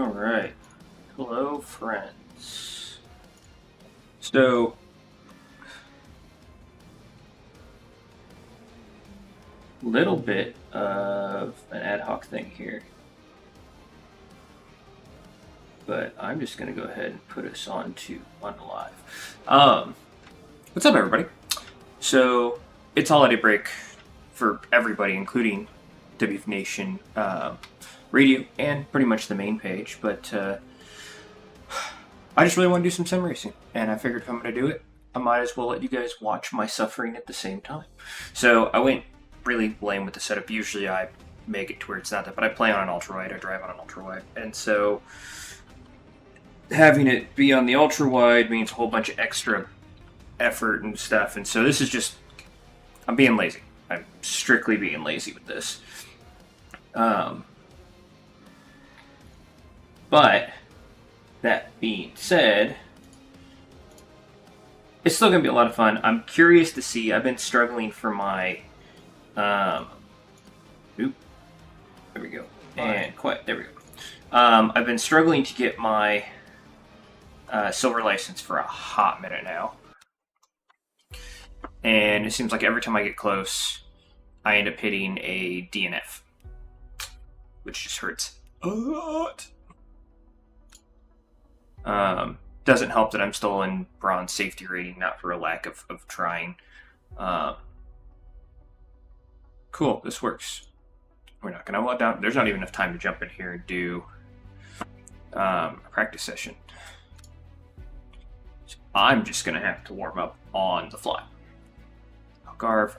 Alright. Hello, friends. So, little bit of an ad hoc thing here. But I'm just going to go ahead and put us on live. What's up, everybody? So, it's holiday break for everybody, including WF Nation Radio and pretty much the main page, but I just really want to do some sim racing, and I figured if I'm going to do it, I might as well let you guys watch my suffering at the same time. So I went really lame with the setup. Usually I make it to where it's not that, but I play on an ultra-wide, I drive on an ultra-wide, and so having it be on the ultra-wide means a whole bunch of extra effort and stuff, and so this is just, I'm being lazy. I'm strictly being lazy with this. But that being said, it's still going to be a lot of fun. I'm curious to see. I've been struggling for my... there we go. And quiet. There we go. I've been struggling to get my silver license for a hot minute now. And it seems like every time I get close, I end up hitting a DNF. Which just hurts a lot. Doesn't help that I'm still in bronze safety rating, not for a lack of trying. Cool, this works. We're not going to let down. There's not even enough time to jump in here and do a practice session. So I'm just going to have to warm up on the fly. Garv.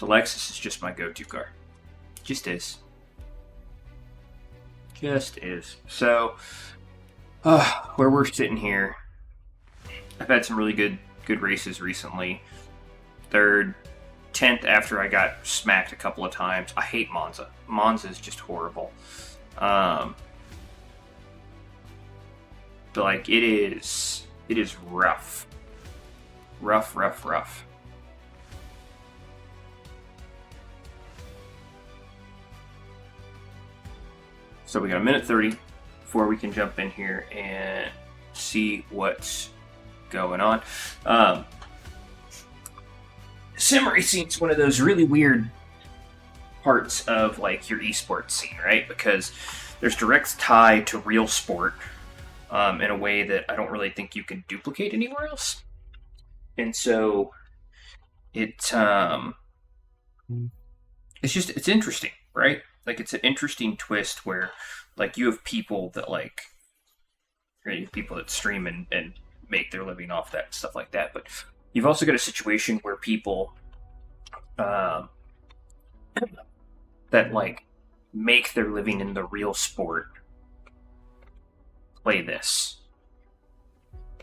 The Lexus is just my go-to car. Just is. Just is. So, where we're sitting here, I've had some really good races recently. Third, 10th after I got smacked a couple of times. I hate Monza. Monza is just horrible. But like it is rough. Rough. So we got a minute 30 before we can jump in here and see what's going on. Sim racing is one of those really weird parts of like your esports scene, right? Because there's direct tie to real sport in a way that I don't really think you can duplicate anywhere else. And so it's interesting, right? Like it's an interesting twist where like you have people that like people that stream and make their living off that and stuff like that, but you've also got a situation where people that like make their living in the real sport play this,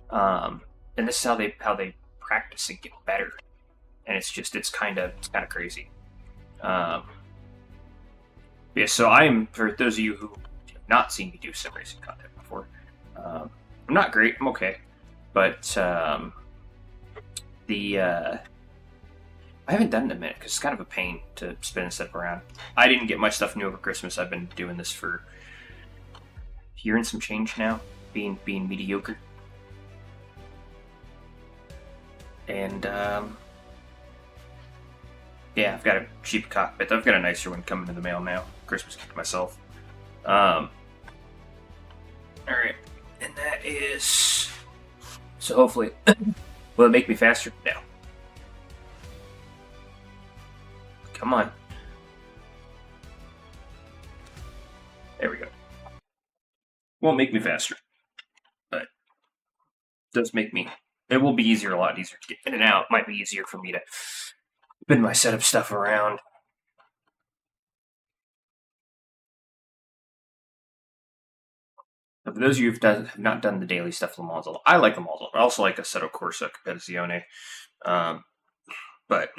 and this is how they practice and get better, and it's kind of crazy. Yeah, so for those of you who have not seen me do sim racing content before, I'm not great, I'm okay, but I haven't done it in a minute because it's kind of a pain to spin stuff around. I didn't get much stuff new over Christmas. I've been doing this for a year and some change now, being mediocre. And yeah, I've got a cheap cockpit. I've got a nicer one coming in the mail now. Christmas gift myself. Alright. And that is... So hopefully... Will it make me faster? No. Come on. There we go. Won't make me faster. But it does make me... It will be a lot easier to get in and out. Might be easier for me to spin my setup stuff around. For those of you who have not done the daily stuff, Le Mans, I like Le Mans. I also like Assetto Corsa Competizione. But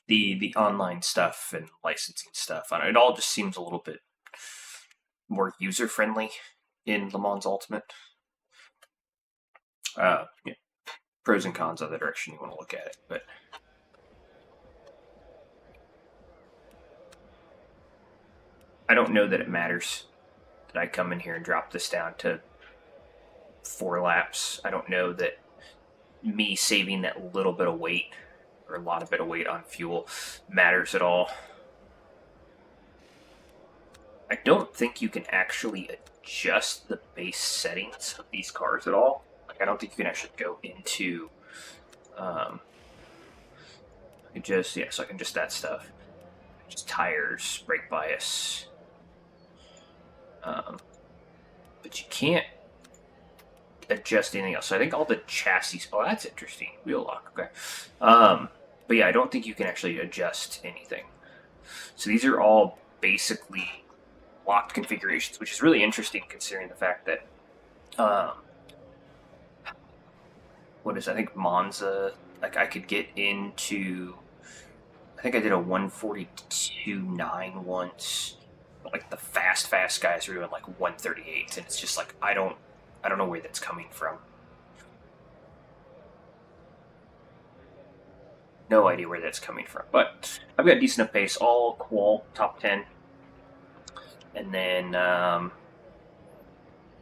the online stuff and licensing stuff, it all just seems a little bit more user-friendly in Le Mans Ultimate. Yeah. Pros and cons of the direction you want to look at it, but I don't know that it matters did I come in here and drop this down to 4 laps? I don't know that me saving that little bit of weight, or a lot of bit of weight on fuel, matters at all. I don't think you can actually adjust the base settings of these cars at all. Like, I don't think you can actually go into, so I can adjust that stuff. Just tires, brake bias. But you can't adjust anything else. So I think all the chassis, oh, that's interesting. Wheel lock, okay. But yeah, I don't think you can actually adjust anything. So these are all basically locked configurations, which is really interesting considering the fact that, I think Monza, like I could get into, I think I did a 142.9 once, but like the fast guys are doing like 138, and it's just like, I don't know where that's coming from. No idea where that's coming from, but I've got decent enough pace, all qual top 10, and then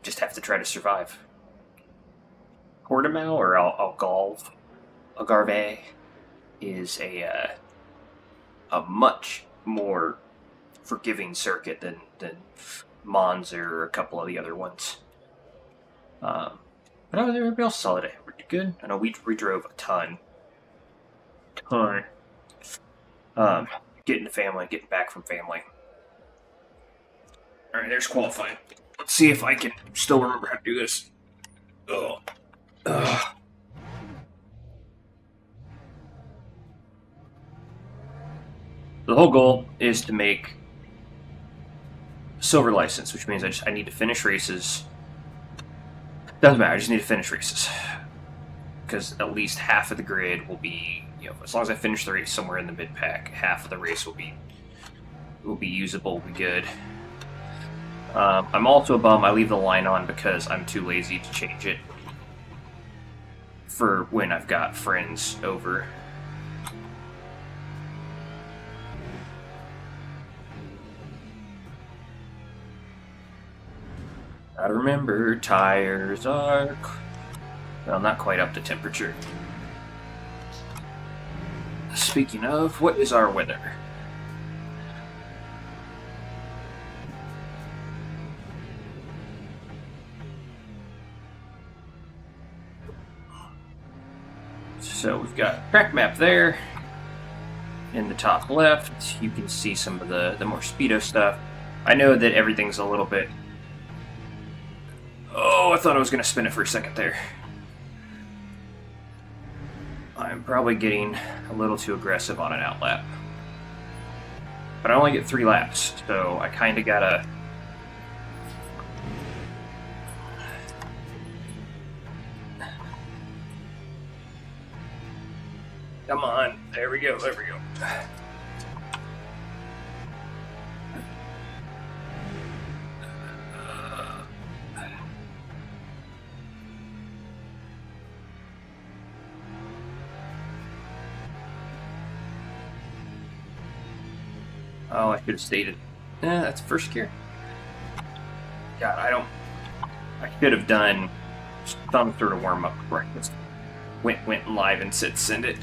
just have to try to survive. Portimao or Algarve is a much more forgiving circuit than Monza or a couple of the other ones. But everybody else saw it pretty good. I know we drove a ton. Getting to family, getting back from family. Alright, there's qualifying. Let's see if I can still remember how to do this. The whole goal is to make silver license, which means I need to finish races. Doesn't matter, I just need to finish races. Because at least half of the grid will be, as long as I finish the race somewhere in the mid-pack, half of the race will be usable, will be good. I'm also a bum I leave the line on because I'm too lazy to change it for when I've got friends over. I remember tires are, well, not quite up to temperature. Speaking of, what is our weather? So we've got track map there. In the top left, you can see some of the more speedo stuff. I know that everything's a little bit... Oh, I thought I was going to spin it for a second there. I'm probably getting a little too aggressive on an outlap. But I only get 3 laps, so I kind of gotta... Come on, there we go. Oh, I should have stated. That's first gear. God, I should have done some sort of warm-up before I just went live and send it.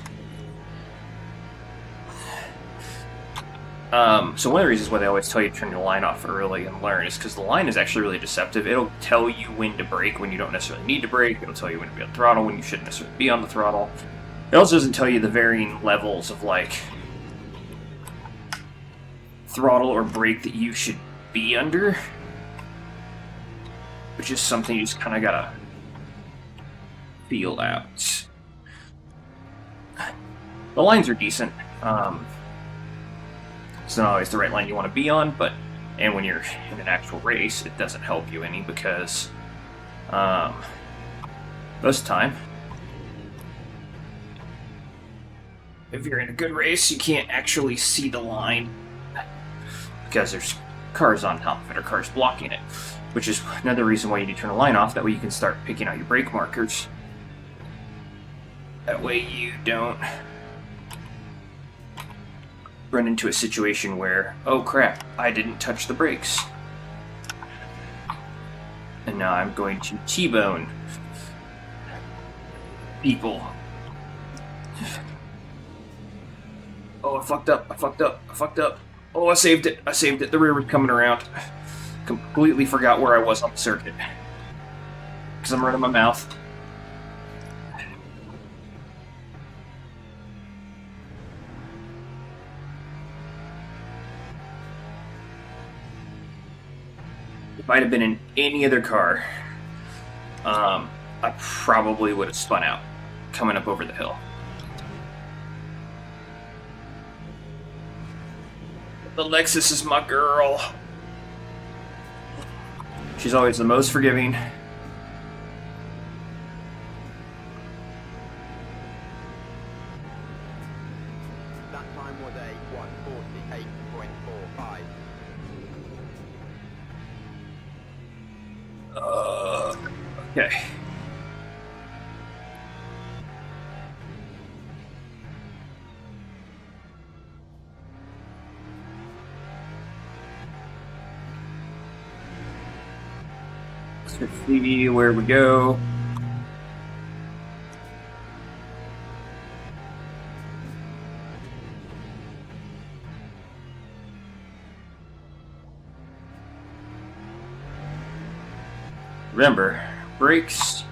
So one of the reasons why they always tell you to turn your line off early and learn is because the line is actually really deceptive. It'll tell you when to brake when you don't necessarily need to brake. It'll tell you when to be on the throttle when you shouldn't necessarily be on the throttle. It also doesn't tell you the varying levels of, like, throttle or brake that you should be under, which is something you just kind of gotta feel out. The lines are decent. It's not always the right line you want to be on, and when you're in an actual race, it doesn't help you any because most of the time, if you're in a good race, you can't actually see the line because there's cars on top of it or cars blocking it, which is another reason why you need to turn the line off. That way you can start picking out your brake markers. That way you don't run into a situation where, oh crap, I didn't touch the brakes. now I'm going to T-bone people. Oh, I fucked up. I fucked up. I fucked up. Oh, I saved it. I saved it. The rear was coming around. Completely forgot where I was on the circuit. Because I'm running my mouth. It might have been in any other car. I probably would have spun out coming up over the hill. The Lexus is my girl. She's always the most forgiving. That time was a 1:48.45. Okay. Let's see where we go. Remember, brakes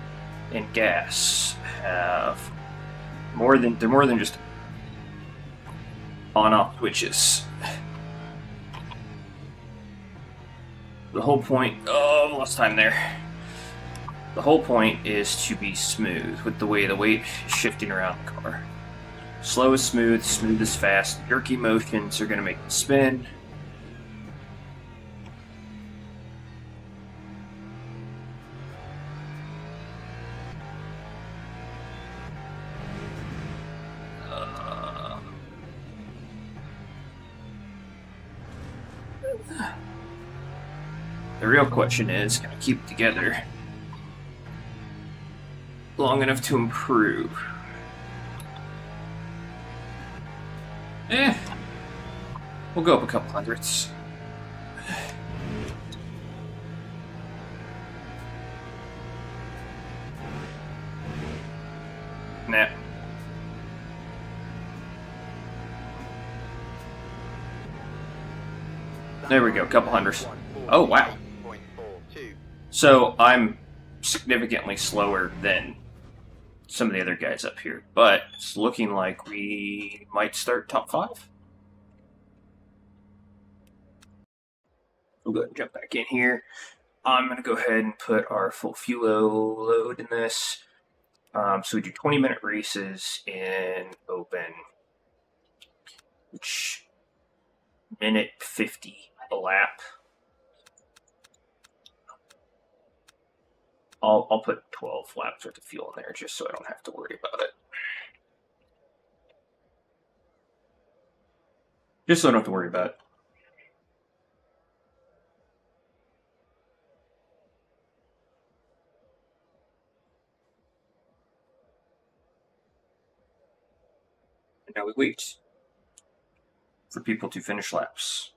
and gas have they're more than just on-off switches. The whole point, oh, lost time there. The whole point is to be smooth with the way the weight is shifting around the car. Slow is smooth, smooth is fast. Jerky motions are going to make it spin. The real question is, can I keep it together long enough to improve? We'll go up a couple hundredths. Nah. There we go, a couple hundreds. Oh, wow. So I'm significantly slower than some of the other guys up here, but it's looking like we might start top 5. We'll go ahead and jump back in here. I'm going to go ahead and put our full fuel load in this. So we do 20-minute races in open, which minute 50 a lap. I'll put 12 laps worth of fuel in there just so I don't have to worry about it. Just so I don't have to worry about it. And now we wait for people to finish laps.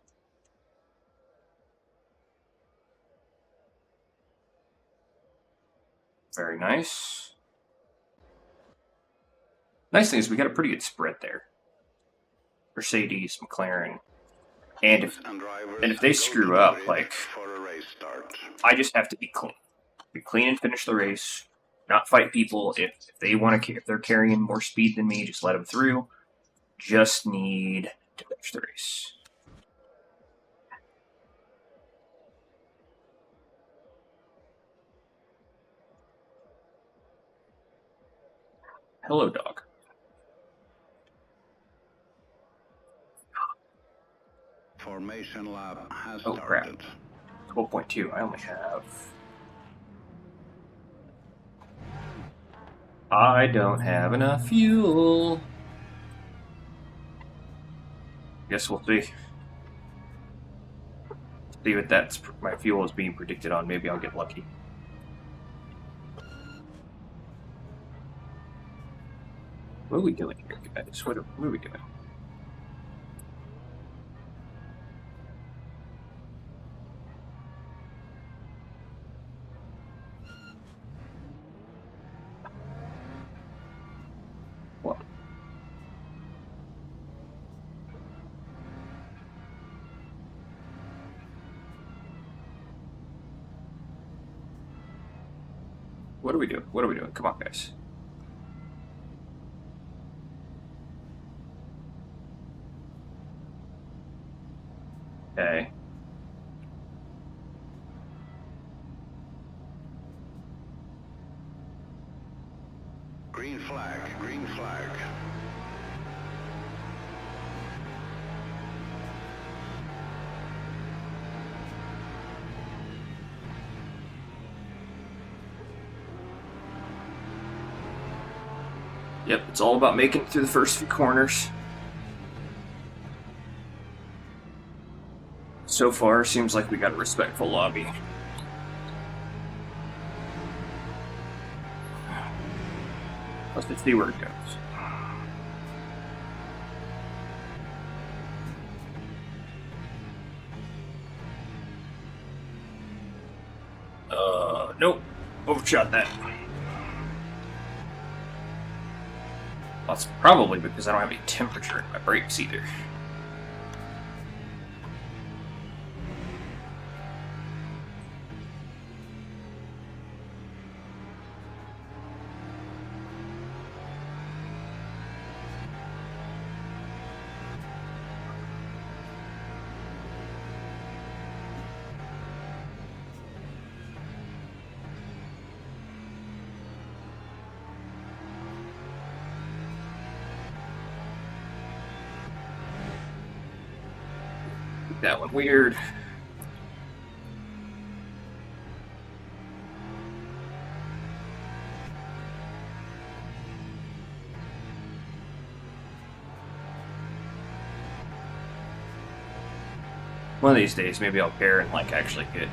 Very nice. Nice thing is we got a pretty good spread there. Mercedes, McLaren, and if they screw up, like, I just have to be clean. Be clean and finish the race. Not fight people. If they want to, if they're carrying more speed than me, just let them through. Just need to finish the race. Hello, dog. Formation lap has Oh, started. Crap. 12.2. I only have... I don't have enough fuel. Guess we'll see. See what my fuel is being predicted on. Maybe I'll get lucky. What are we doing here, guys? What are we doing? What are we doing? What are we doing? Come on, guys. Okay. Green flag, green flag. Yep, it's all about making it through the first few corners. So far, seems like we got a respectful lobby. Let's just see where it goes. Nope. Overshot that. That's probably because I don't have any temperature in my brakes either. That one weird. One of these days, maybe I'll pair and like actually get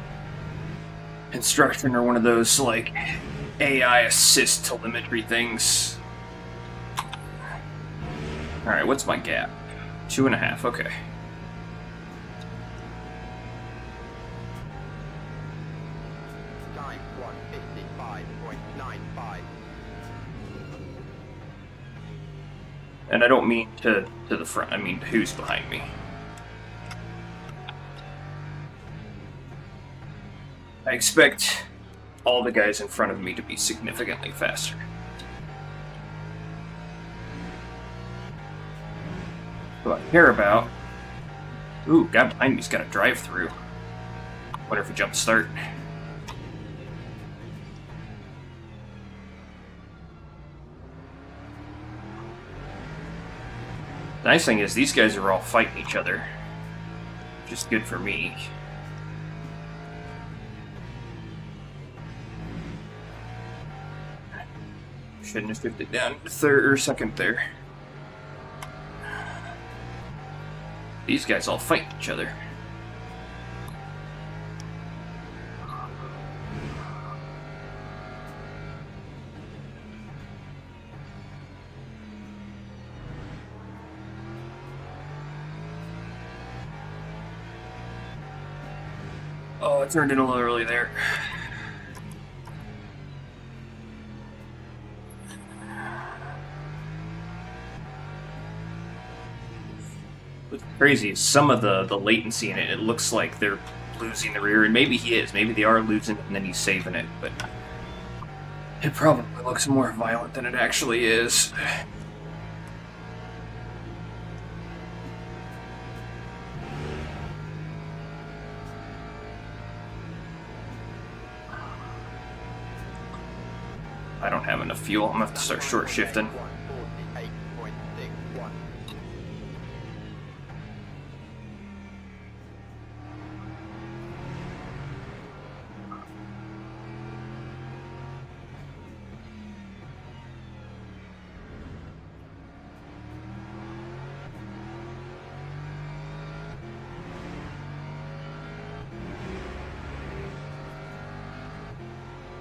instruction or one of those like AI assist telemetry things. All right, what's my gap? 2.5. Okay. Time 1:55.95. And I don't mean to the front. I mean who's behind me. I expect all the guys in front of me to be significantly faster. What I care about... Ooh, guy behind me's got a drive-through. Wonder if we jump start. The nice thing is these guys are all fighting each other. Which is good for me. Shouldn't have shifted down to third or second there. These guys all fight each other. Oh, it turned in a little early there. What's crazy is some of the latency in it, it looks like they're losing the rear, and maybe he is. Maybe they are losing it and then he's saving it, but it probably looks more violent than it actually is. I don't have enough fuel. I'm gonna have to start short shifting. 1:48.61.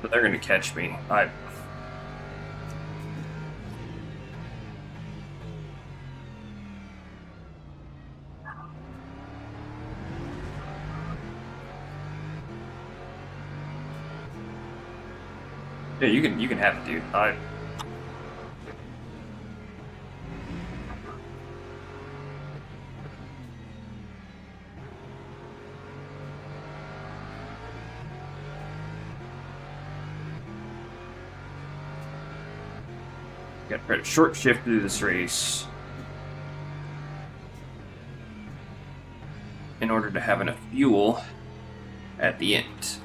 But they're gonna catch me. Yeah, you can have it, dude. Got to try to short shift through this race in order to have enough fuel at the end.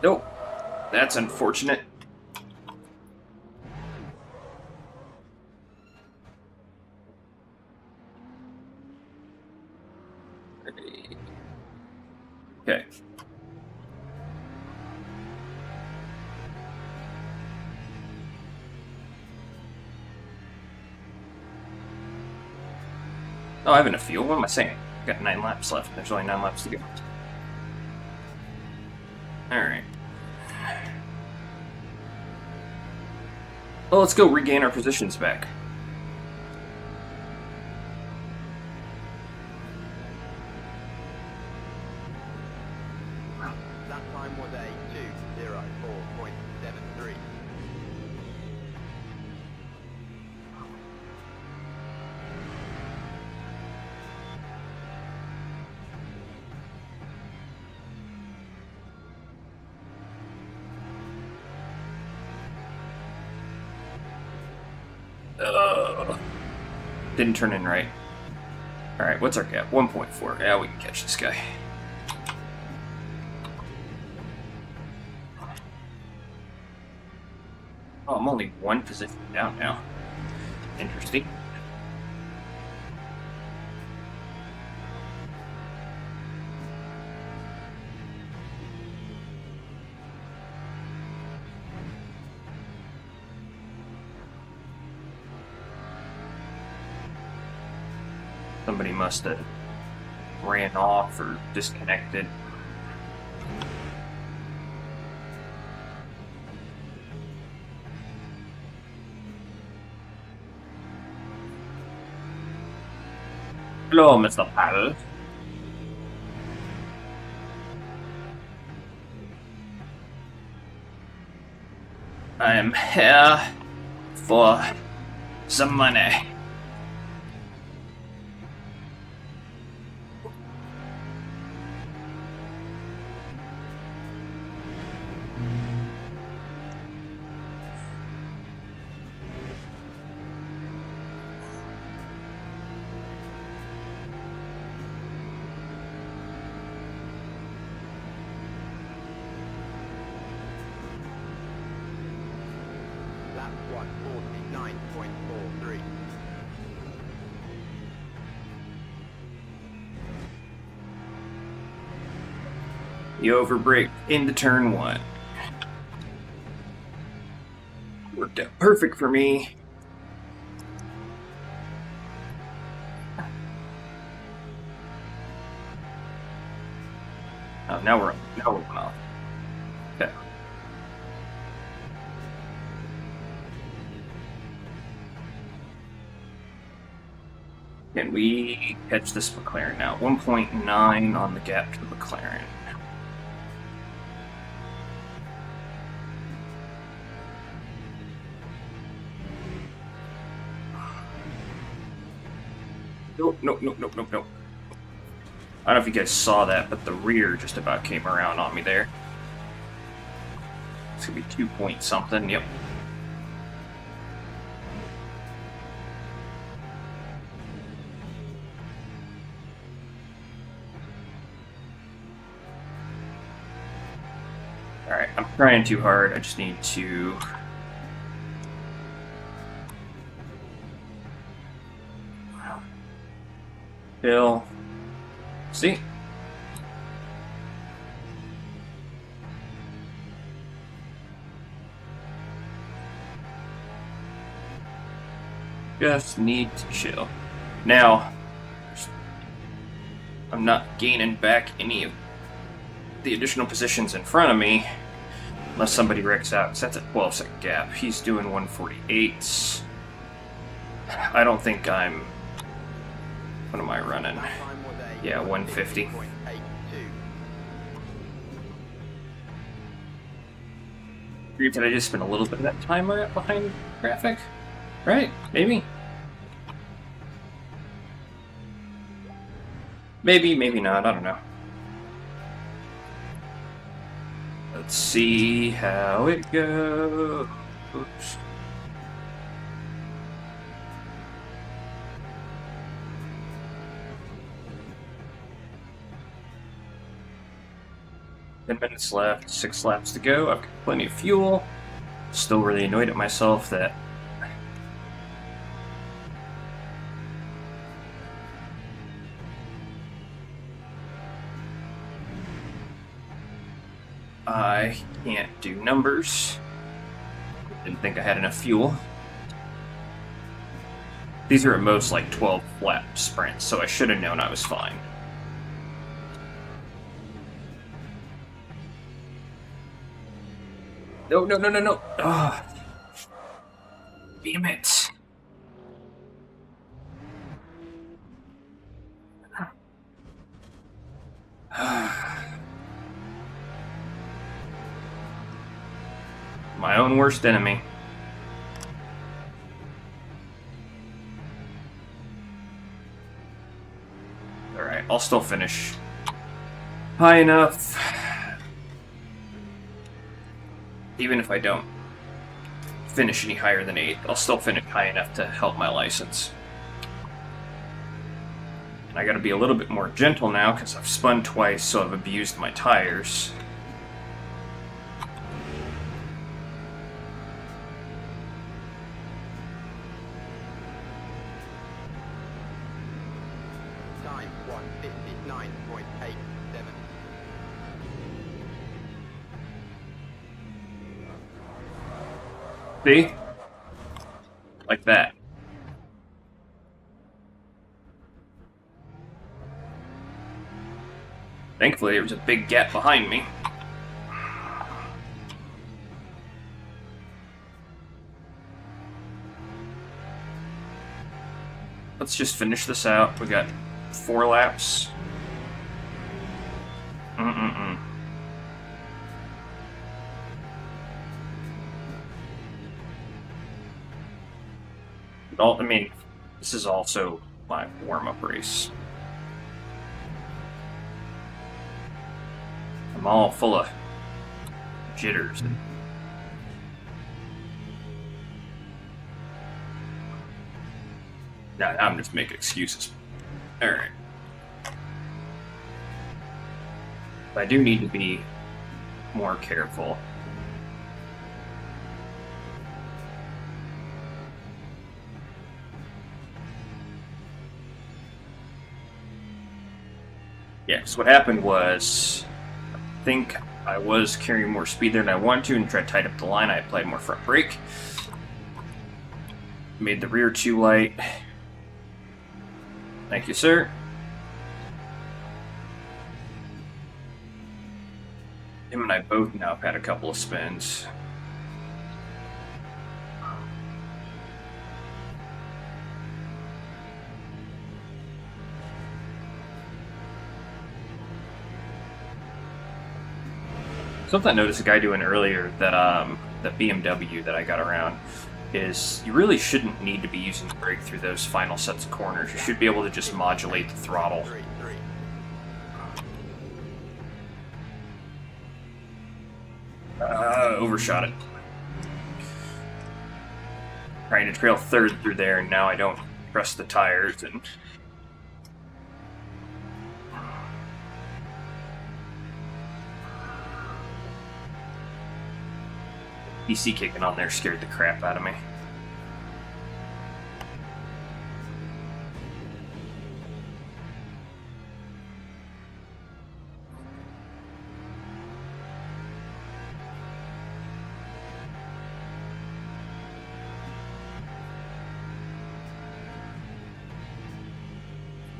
Nope. That's unfortunate. Okay. Oh, I have enough fuel. What am I saying? I've got 9 laps left. There's only 9 laps to go. Alright. Well, let's go regain our positions back. That time was a 2:04.73. Didn't turn in right. Alright, what's our gap? 1.4. Yeah, we can catch this guy. Oh, I'm only 1 position down now. Interesting. Somebody must have ran off or disconnected. Hello, Mr. Paddle. I am here for some money. Lap 1:49.43. You overbrake into turn 1. Worked out perfect for me. Oh, now we're going off. Okay. Can we catch this McLaren now? 1.9 on the gap to the McLaren. Nope. I don't know if you guys saw that, but the rear just about came around on me there. It's gonna be 2 point something, yep. Alright, I'm trying too hard, I just need to... Bill. See? Just need to chill. Now, I'm not gaining back any of the additional positions in front of me unless somebody wrecks out, 'cause that's a 12-second gap. He's doing 148s. I don't think I'm... What am I running? That time was a Yeah, 150. 50.82. Did I just spend a little bit of that time behind graphic? Right? Maybe? Maybe, maybe not. I don't know. Let's see how it goes. 10 minutes left, 6 laps to go. I've got plenty of fuel. Still really annoyed at myself that I can't do numbers. Didn't think I had enough fuel. These are at most like 12 lap sprints, so I should have known I was fine. No, no, no, no, no. Ah, damn it. My own worst enemy. Alright, I'll still finish high enough. Even if I don't finish any higher than 8, I'll still finish high enough to help my license. And I gotta be a little bit more gentle now because I've spun twice, so I've abused my tires. Time 1:59.87. See? Like that. Thankfully, there was a big gap behind me. Let's just finish this out. We got 4 laps. I mean, this is also my warm-up race. I'm all full of jitters. Now I'm just making excuses. Alright. I do need to be more careful. Yeah, so what happened was, I think I was carrying more speed there than I wanted to and tried to tighten up the line. I applied more front brake. Made the rear too light. Thank you, sir. Him and I both now have had a couple of spins. Something I noticed a guy doing earlier that the BMW that I got around is you really shouldn't need to be using the brake through those final sets of corners. You should be able to just modulate the throttle. 3. Overshot it. Trying to trail third through there, and now I don't trust the tires and. PC kicking on there scared the crap out of me.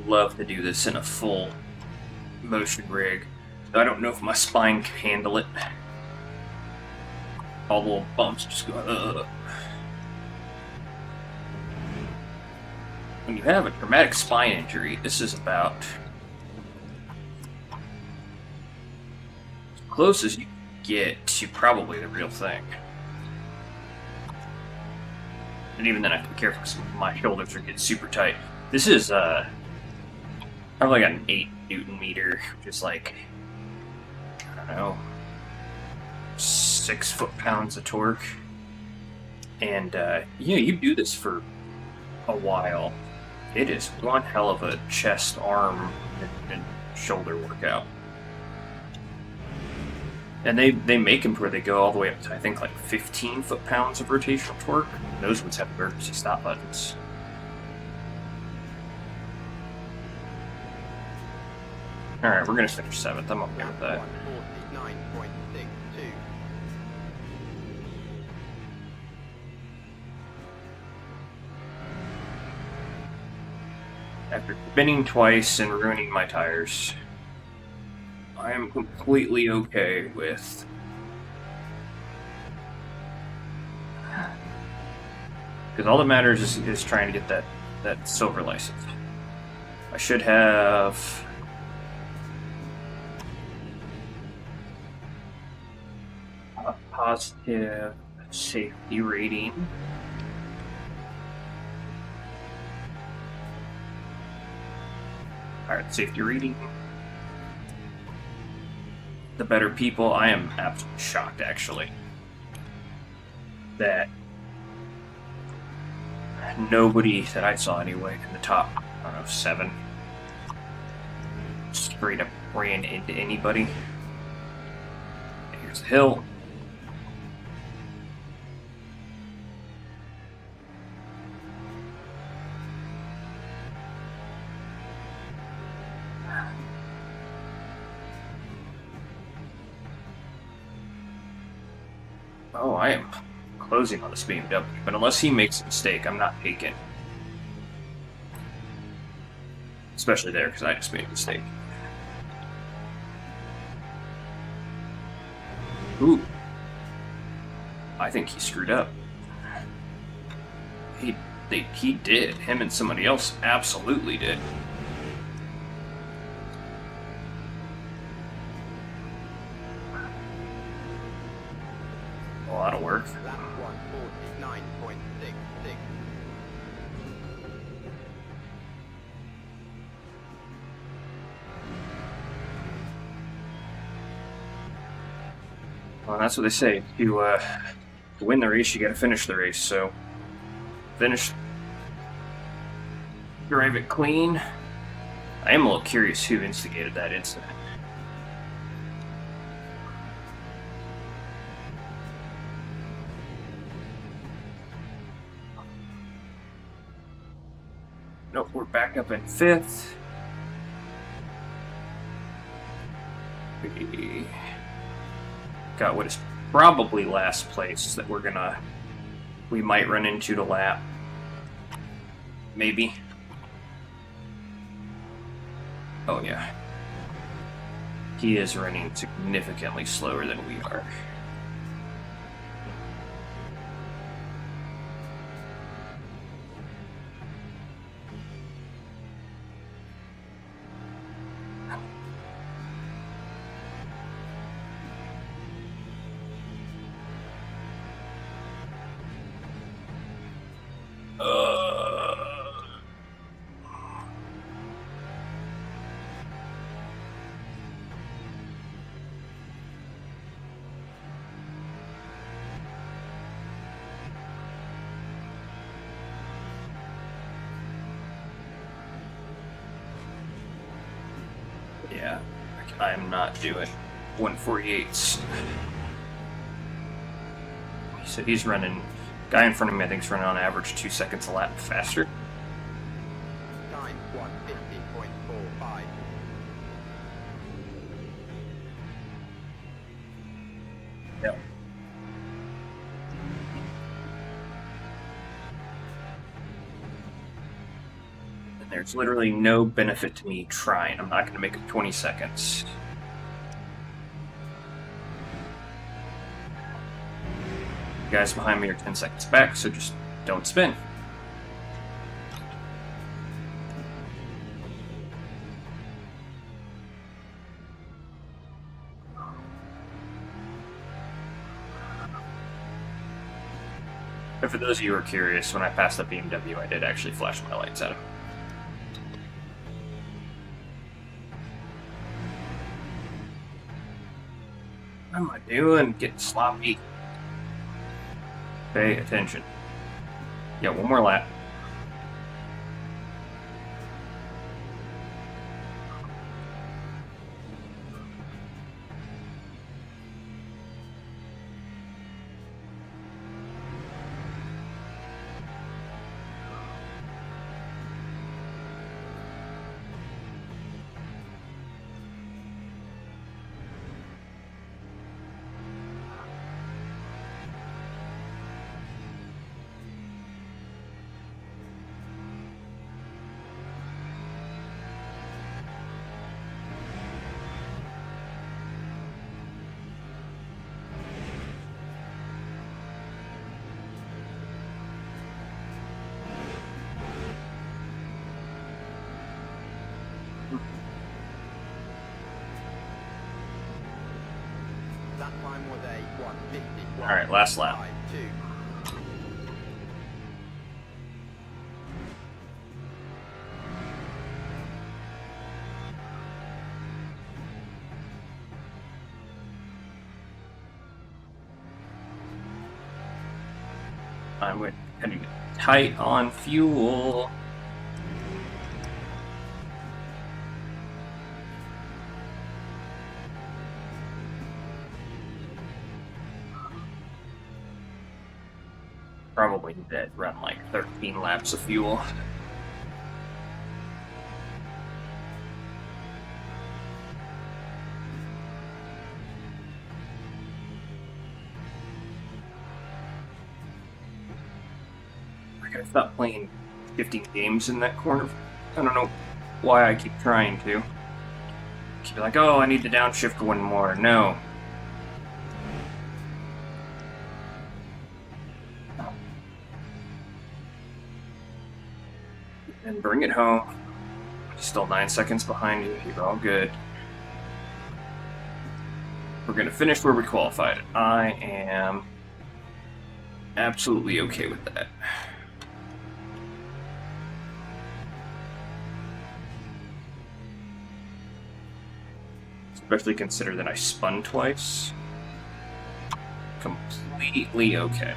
Love to do this in a full motion rig. I don't know if my spine can handle it. All the little bumps just go, ugh. When you have a traumatic spine injury, this is about as close as you get to probably the real thing. And even then I have to be careful because my shoulders are getting super tight. This is, I I've only got an 8 Newton meter, which is like, I don't know, 6 foot-pounds of torque. And yeah, you do this for a while. It is one hell of a chest, arm, and shoulder workout. And they make them to where they go all the way up to, I think, like 15 foot-pounds of rotational torque. Those ones have emergency stop buttons. Alright, we're going to finish 7th. I'm okay with that. 149.62. After spinning twice and ruining my tires, I am completely okay with... Because all that matters is trying to get that silver license. I should have... a positive safety rating. Alright, safety rating. The better people. I am absolutely shocked, actually, that nobody that I saw anyway in the top, I don't know, 7 straight up ran into anybody. Here's the hill. Oh, I am closing on this BMW, but unless he makes a mistake, I'm not taking. Especially there, because I just made a mistake. Ooh. I think he screwed up. He did. Him and somebody else absolutely did. Well, that'll work. Lap 149.66. Well, that's what they say. To win the race, you gotta finish the race, so finish, drive it clean. I am a little curious who instigated that incident. Nope, we're back up in 5th. We got what is probably last place that we might run into to lap. Maybe. Oh yeah. He is running significantly slower than we are. Yeah, I am not doing 148s. So he's running, guy in front of me I think is running on average 2 seconds a lap faster. Time 150.45. Yep. And there's literally no benefit to me trying. I'm not going to make it 20 seconds. Guys behind me are 10 seconds back, so just don't spin. But for those of you who are curious, when I passed the BMW, I did actually flash my lights at him. What am I doing? Getting sloppy. Pay attention. Yeah, one more lap. That time was a 1:51. All right, last lap. 5.2. I'm going to get tight on fuel. Probably need to run like 13 laps of fuel. I gotta stop playing 15 games in that corner. I don't know why I keep trying to. Keep like, oh, I need to downshift one more. No. And bring it home. Still 9 seconds behind you. You're all good. We're gonna finish where we qualified. I am absolutely okay with that. Especially consider that I spun twice. Completely okay.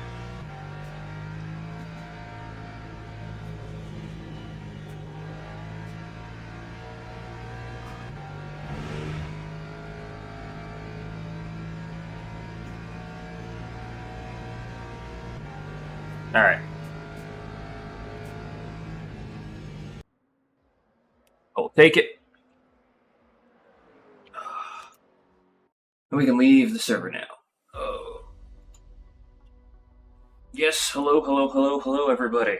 All right. I'll take it. And we can leave the server now. Oh. Yes, hello, everybody.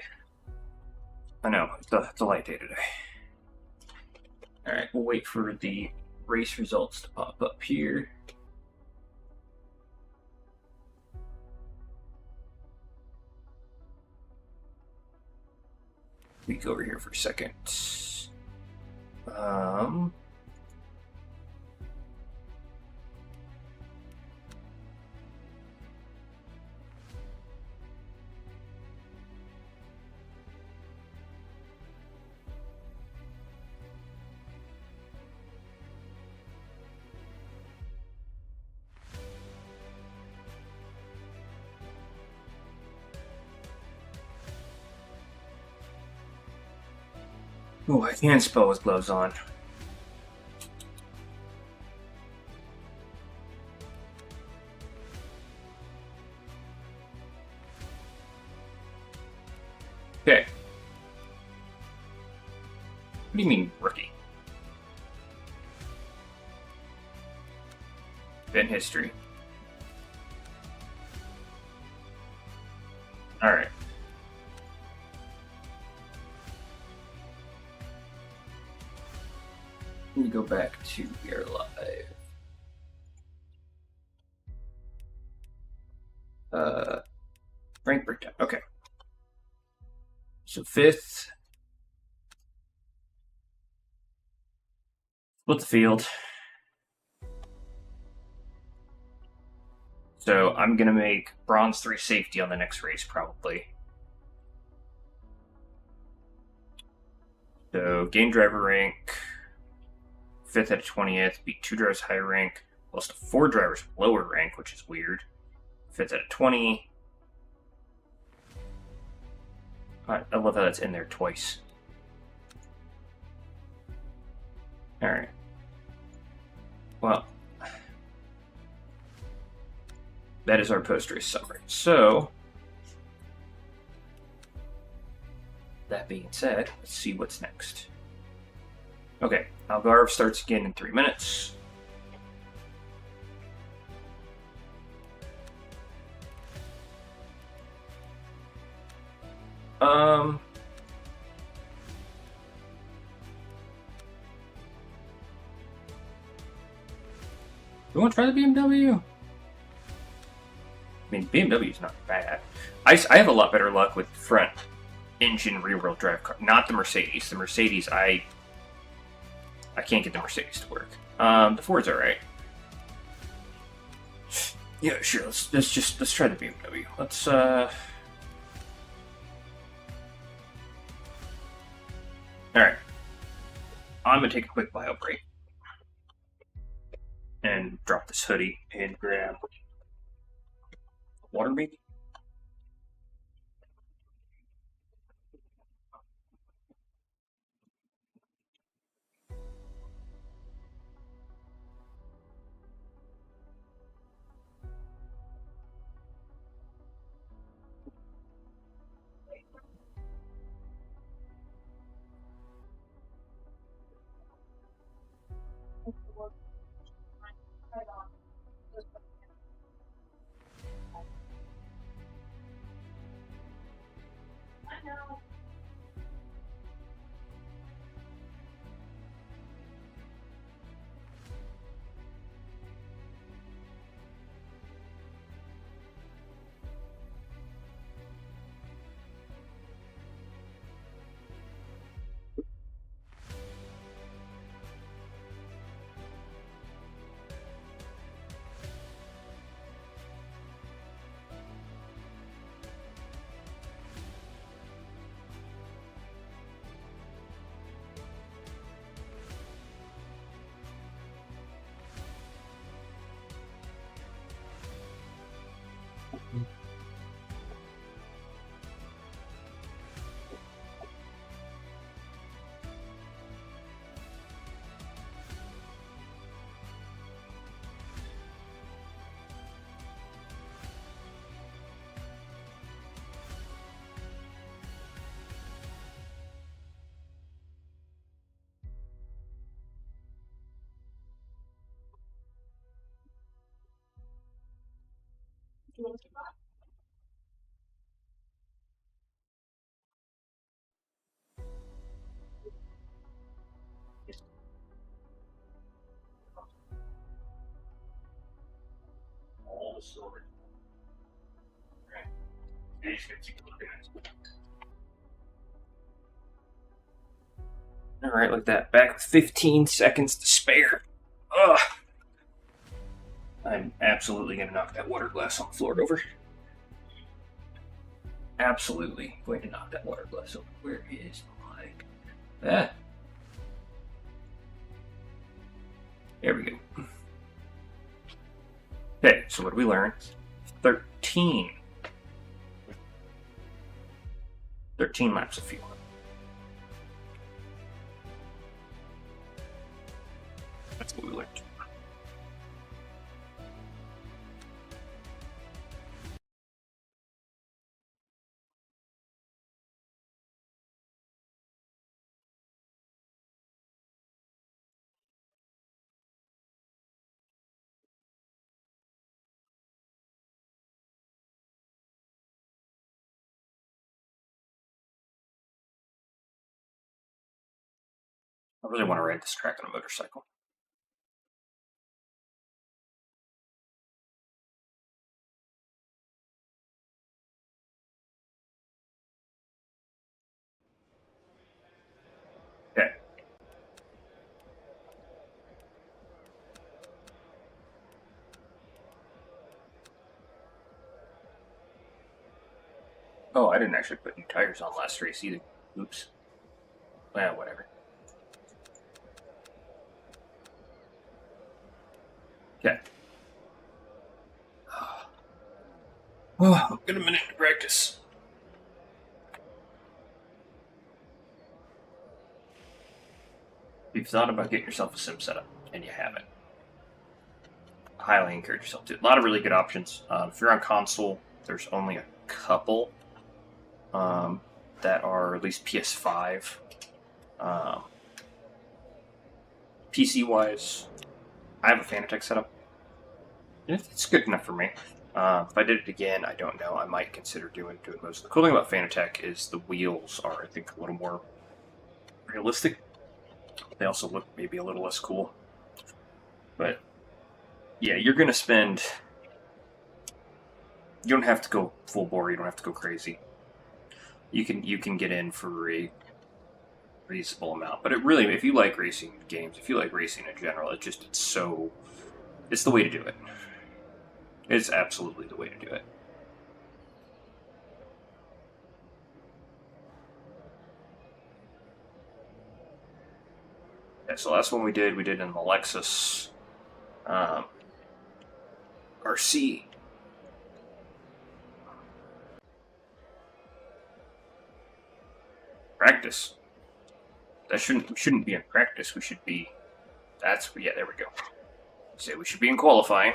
I know, it's a light day today. Alright, we'll wait for the race results to pop up here. We go over here for a second. Oh, I can't spell with gloves on. Okay. What do you mean, rookie? Event history. Alright. Let me go back to your live. Rank breakdown. Okay. So 5th. Split the field. So I'm going to make Bronze 3 safety on the next race, probably. So gain driver rank. 5th at 20th. Beat 2 drivers high rank. Close to 4 drivers with lower rank, which is weird. Fits at a 20. I love how that's in there twice. Alright. Well, that is our post-race summary. So, that being said, let's see what's next. Okay, Algarve starts again in 3 minutes. You want to try the BMW? I mean, BMW is not bad. I have a lot better luck with front engine rear-wheel drive car, not the Mercedes. The Mercedes, I can't get the Mercedes to work. The Ford's alright. Yeah, sure. Let's try the BMW. Let's Alright. I'm gonna take a quick bio break and drop this hoodie and grab water maybe. All the story. Right. You just gotta keep looking at it. Alright, like that. Back with 15 seconds to spare. Ugh. I'm absolutely gonna knock that water glass on the floor over. Absolutely going to knock that water glass over. Where is my... Ah. There we go. Okay, so what did we learn? 13. 13 laps of fuel. That's what we learned. I really want to ride this track on a motorcycle. Okay. Oh, I didn't actually put new tires on last race either. Oops. Well, whatever. Okay. Oh, I've got a minute to practice. If you've thought about getting yourself a sim setup and you haven't, I highly encourage yourself to. A lot of really good options. If you're on console, there's only a couple that are at least PS5. PC wise, I have a Fanatec setup. It's good enough for me. If I did it again, I don't know. I might consider doing most. The cool thing about Fanatec is the wheels are, I think, a little more realistic. They also look maybe a little less cool. But yeah, you're gonna spend. You don't have to go full bore. You don't have to go crazy. You can get in for a reasonable amount. But it really, if you like racing games, if you like racing in general, it's the way to do it. It's absolutely the way to do it. Yeah, so last one we did in the Lexus RC. Practice. That shouldn't be in practice. We should be. There we go. Say we should be in qualifying.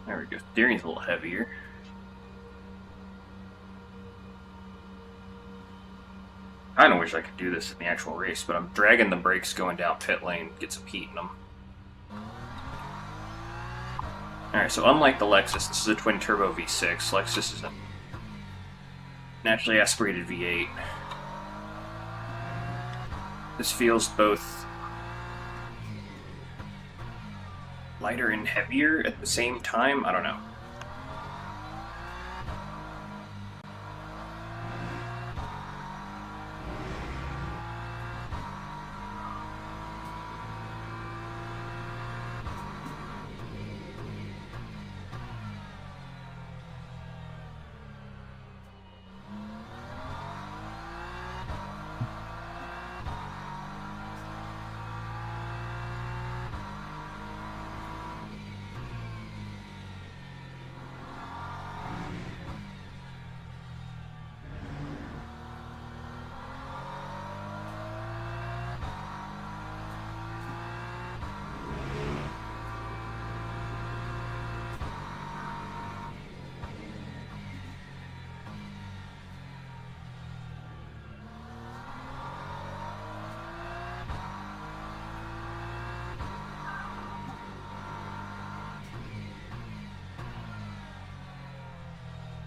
There we go. Steering's a little heavier. I kinda wish I could do this in the actual race, but I'm dragging the brakes going down pit lane, get some heat in them. Alright, so unlike the Lexus, this is a twin-turbo V6. Lexus is a naturally aspirated V8. This feels both lighter and heavier at the same time. I don't know.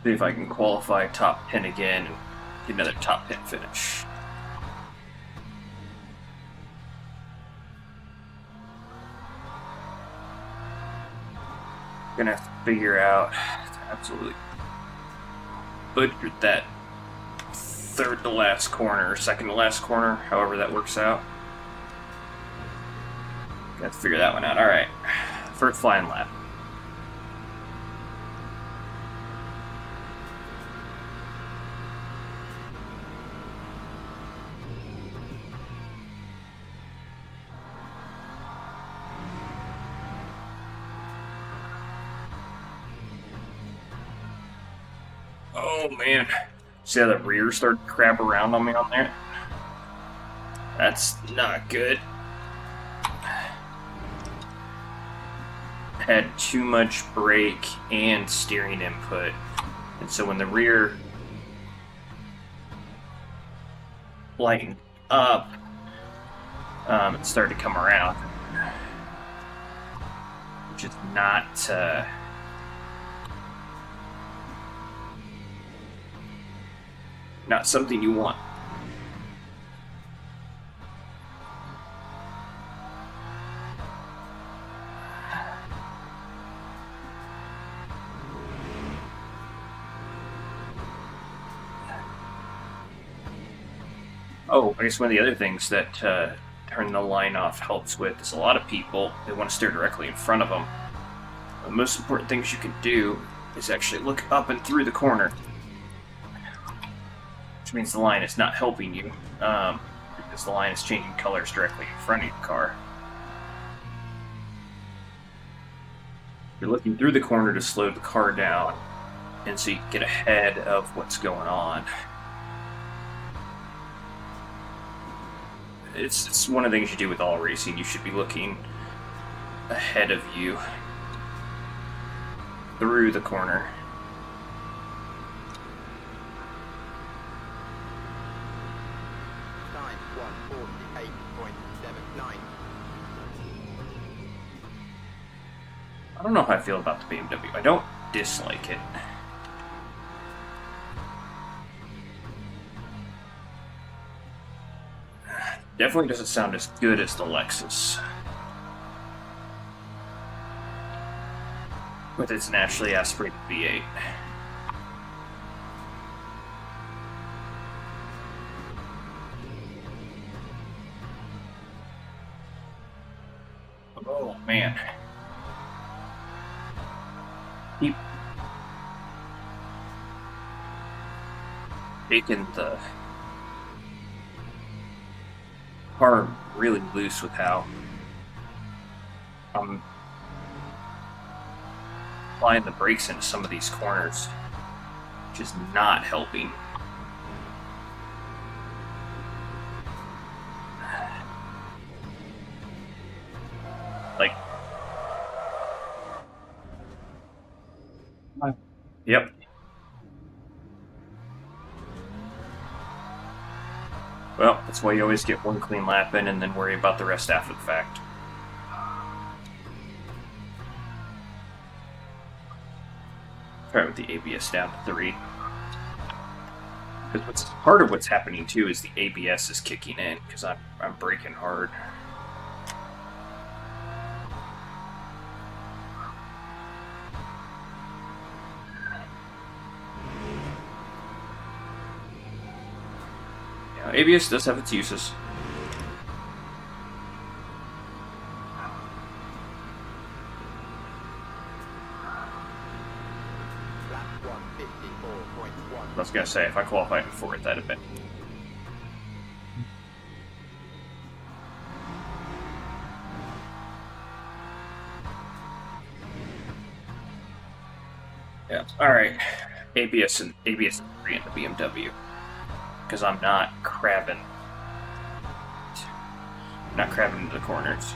See if I can qualify top 10 again and get another top 10 finish. Gonna have to figure out to absolutely butcher that third to last corner, second to last corner, however that works out. Got to figure that one out. Alright, first flying lap. Oh man, see how the rear started to crap around on me on there? That's not good. Had too much brake and steering input, and so when the rear lightened up, it started to come around, which is not something you want. Oh, I guess one of the other things that turning the line off helps with is a lot of people, they want to steer directly in front of them. The most important things you can do is actually look up and through the corner. which means the line is not helping you, because the line is changing colors directly in front of your car. You're looking through the corner to slow the car down, and so you can get ahead of what's going on. It's one of the things you do with all racing. You should be looking ahead of you through the corner. Time 148.79. I don't know how I feel about the BMW. I don't dislike it. Definitely doesn't sound as good as the Lexus, with its naturally aspirated V8. Oh man. Keep taking the car really loose with how I'm applying the brakes into some of these corners, which is not helping. Like, yep. Well, that's why you always get one clean lap in and then worry about the rest after the fact. Try with the ABS down to 3. Because part of what's happening too is the ABS is kicking in because I'm braking hard. Yeah, ABS does have its uses. Lap 154.1. I was gonna say, if I qualified before it, that'd have been. Yeah. All right. ABS and 3 in the BMW, because I'm not crabbing into the corners.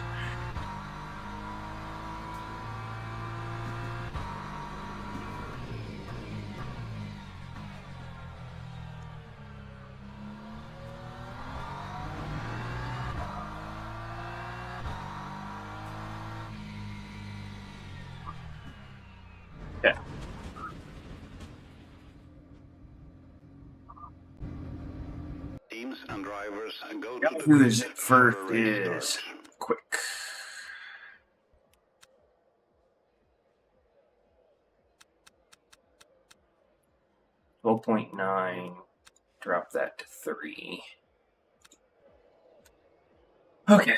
Yeah. Teams and drivers go to the Who is grid first for race is start. quick. .9. Drop that to 3. Okay.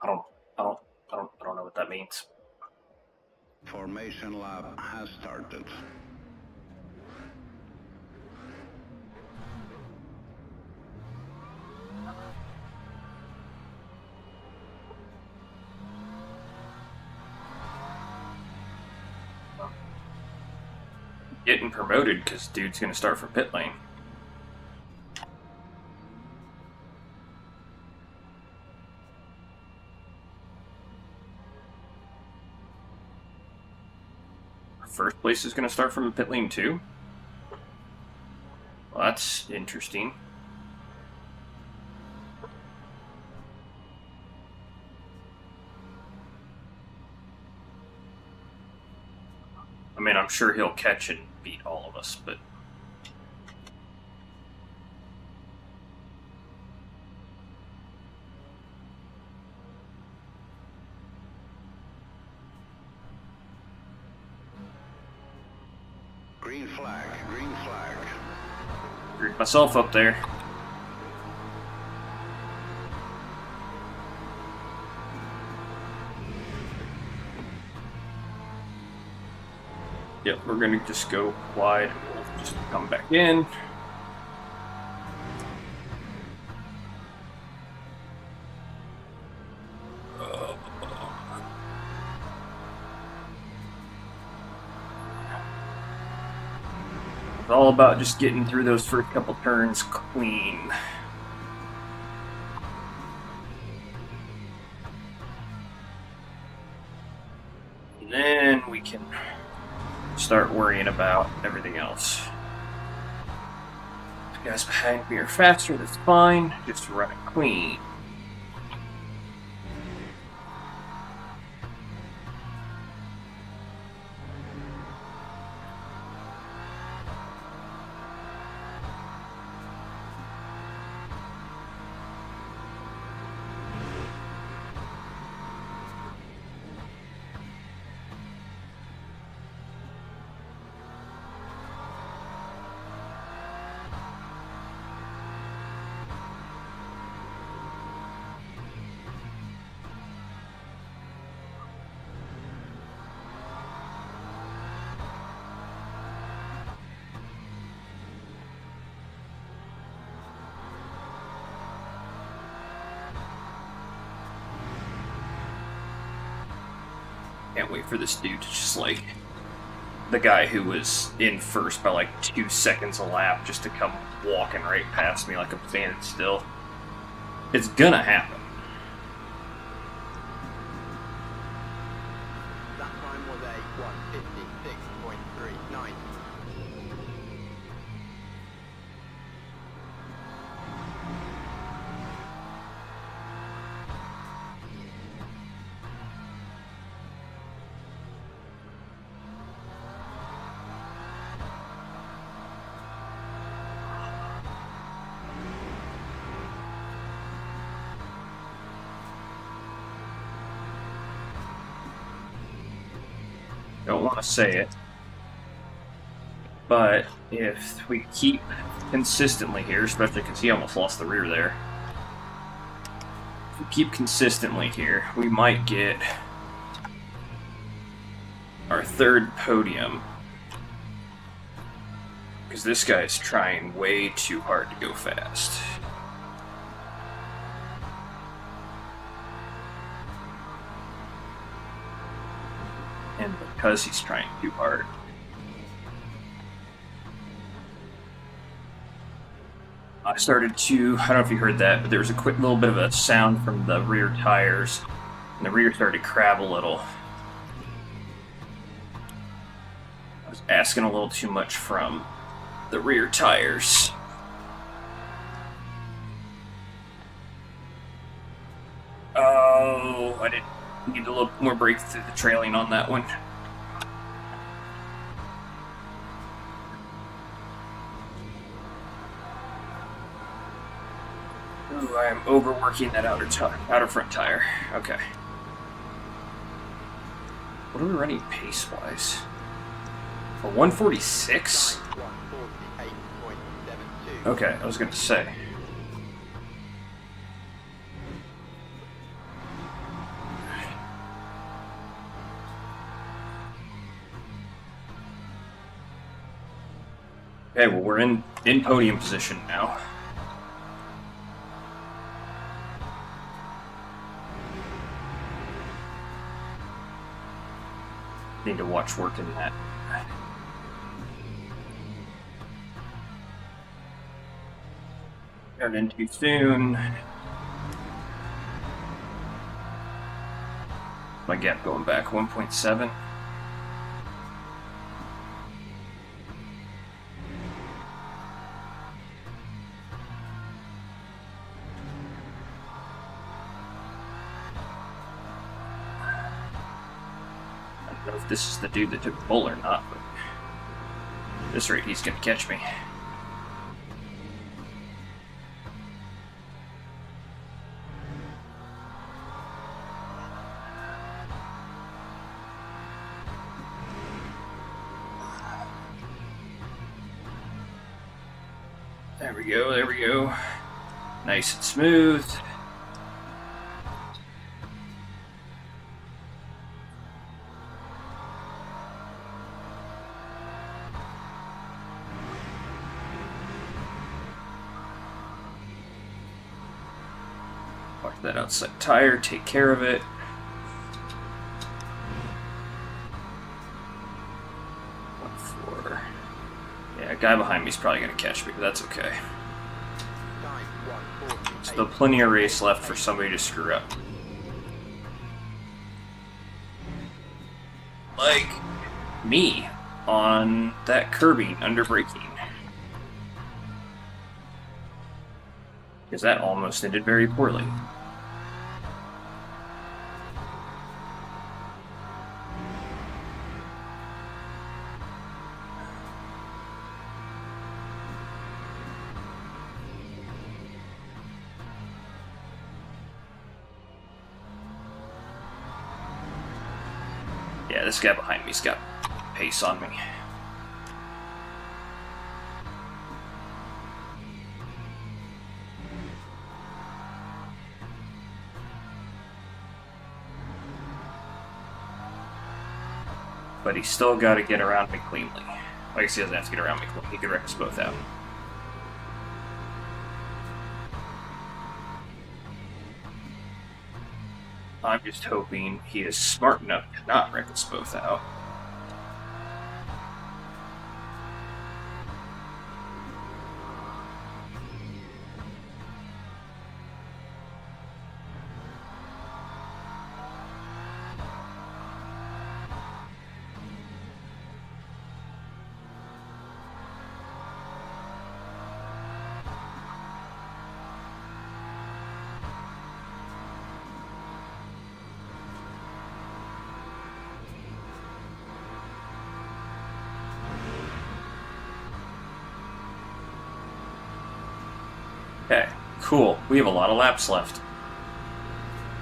I don't know what that means. Formation lap has started. Getting promoted because dude's gonna start from pit lane. First place is gonna start from pit lane too? Well, that's interesting. I mean, I'm sure he'll catch and beat all of us, but... Green flag, green flag. Screwed myself up there. Yep, we're gonna just go wide. We'll just come back in. It's all about just getting through those first couple turns clean. And then we can start worrying about everything else. If guys behind me are faster, that's fine. Just run it clean. Can't wait for this dude to just like the guy who was in first by like 2 seconds a lap just to come walking right past me like I'm standing still. It's gonna happen. That time was a 1:56.39. Don't want to say it, but if we keep consistently here, especially because he almost lost the rear there, if we keep consistently here, we might get our third podium, because this guy's trying way too hard to go fast. And because he's trying too hard, I started to, I don't know if you heard that, but there was a quick little bit of a sound from the rear tires, and the rear started to crab a little. I was asking a little too much from the rear tires. Oh, I didn't need a little more brake through the trailing on that one. Ooh, I am overworking that outer front tire. Okay. What are we running pace-wise? A 146? 1:48.72. Okay, I was gonna say. Okay, well we're in podium position now. Need to watch working that. Got in too soon. My gap going back 1.7. I don't know if this is the dude that took the bull or not, but at this rate he's gonna catch me. There we go, there we go. Nice and smooth. Pop that outside tire, take care of it. Yeah, a guy behind me is probably going to catch me, but that's okay. Time 1:48. Still plenty of race left for somebody to screw up. Like me on that curbing under braking. Because that almost ended very poorly. Yeah, this guy behind me's got pace on me. But he's still got to get around me cleanly. I guess he doesn't have to get around me cleanly. He could wreck us both out. I'm just hoping he is smart enough to not wreck us both out. Okay, cool. We have a lot of laps left.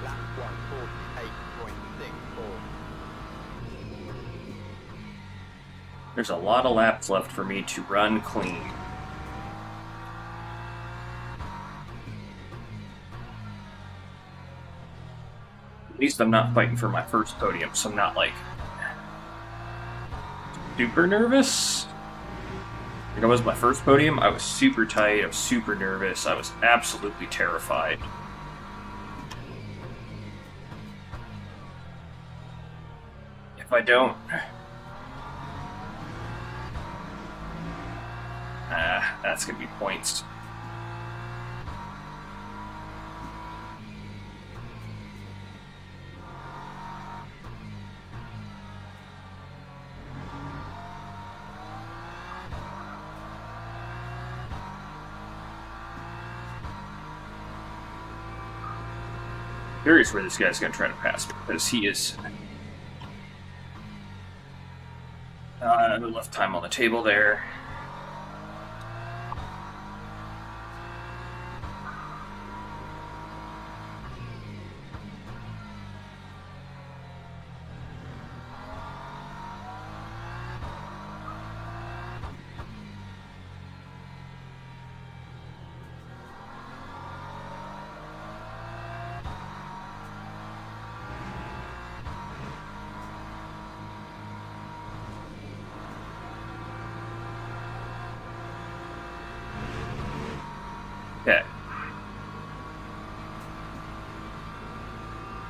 Lap 1:48.64. There's a lot of laps left for me to run clean. At least I'm not fighting for my first podium, so I'm not, like, super nervous. Like, I was my first podium, I was super tight, I was super nervous, I was absolutely terrified. If I don't... that's gonna be points. Curious where this guy's gonna try to pass me, because he is... left time on the table there. Okay.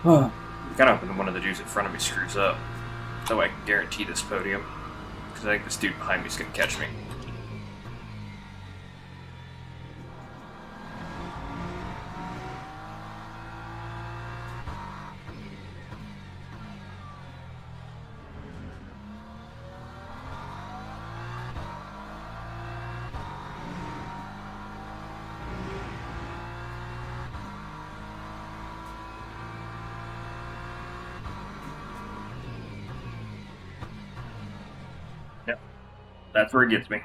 Oh. Kind of hoping one of the dudes in front of me screws up. So I can guarantee this podium. Because I think this dude behind me is going to catch me. Yep. That's where it gets me.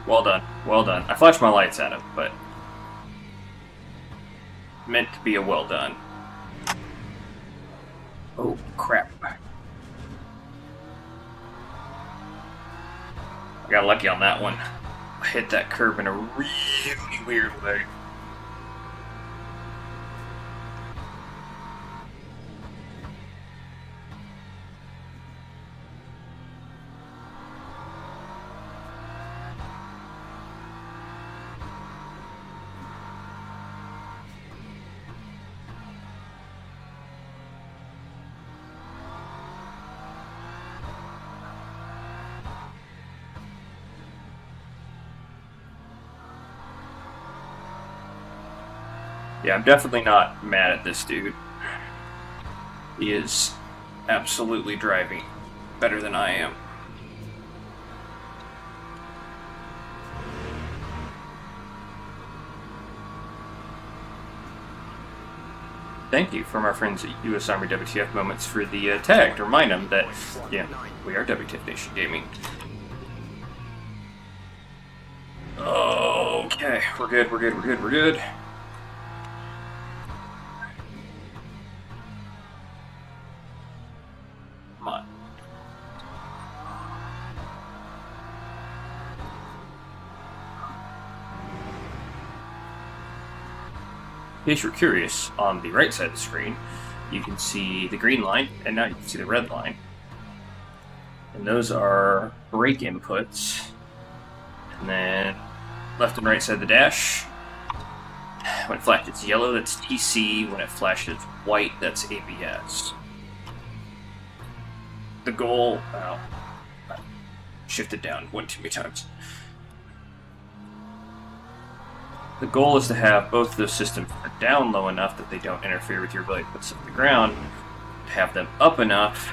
Well done. Well done. I flashed my lights at him, but... meant to be a well done. Oh, crap. I got lucky on that one. I hit that curb in a really weird way. Yeah, I'm definitely not mad at this dude. He is absolutely driving better than I am. Thank you from our friends at US Army WTF Moments for the tag to remind them that, yeah, we are WTF Nation Gaming. Okay, we're good, we're good, we're good, we're good. Come on. In case you're curious, on the right side of the screen, you can see the green line, and now you can see the red line. And those are brake inputs. And then left and right side of the dash. When it flashes yellow, that's TC. When it flashes white, that's ABS. The goal... Oh, I shifted down one too many times. The goal is to have both of those systems down low enough that they don't interfere with your ability to put stuff on the ground, to have them up enough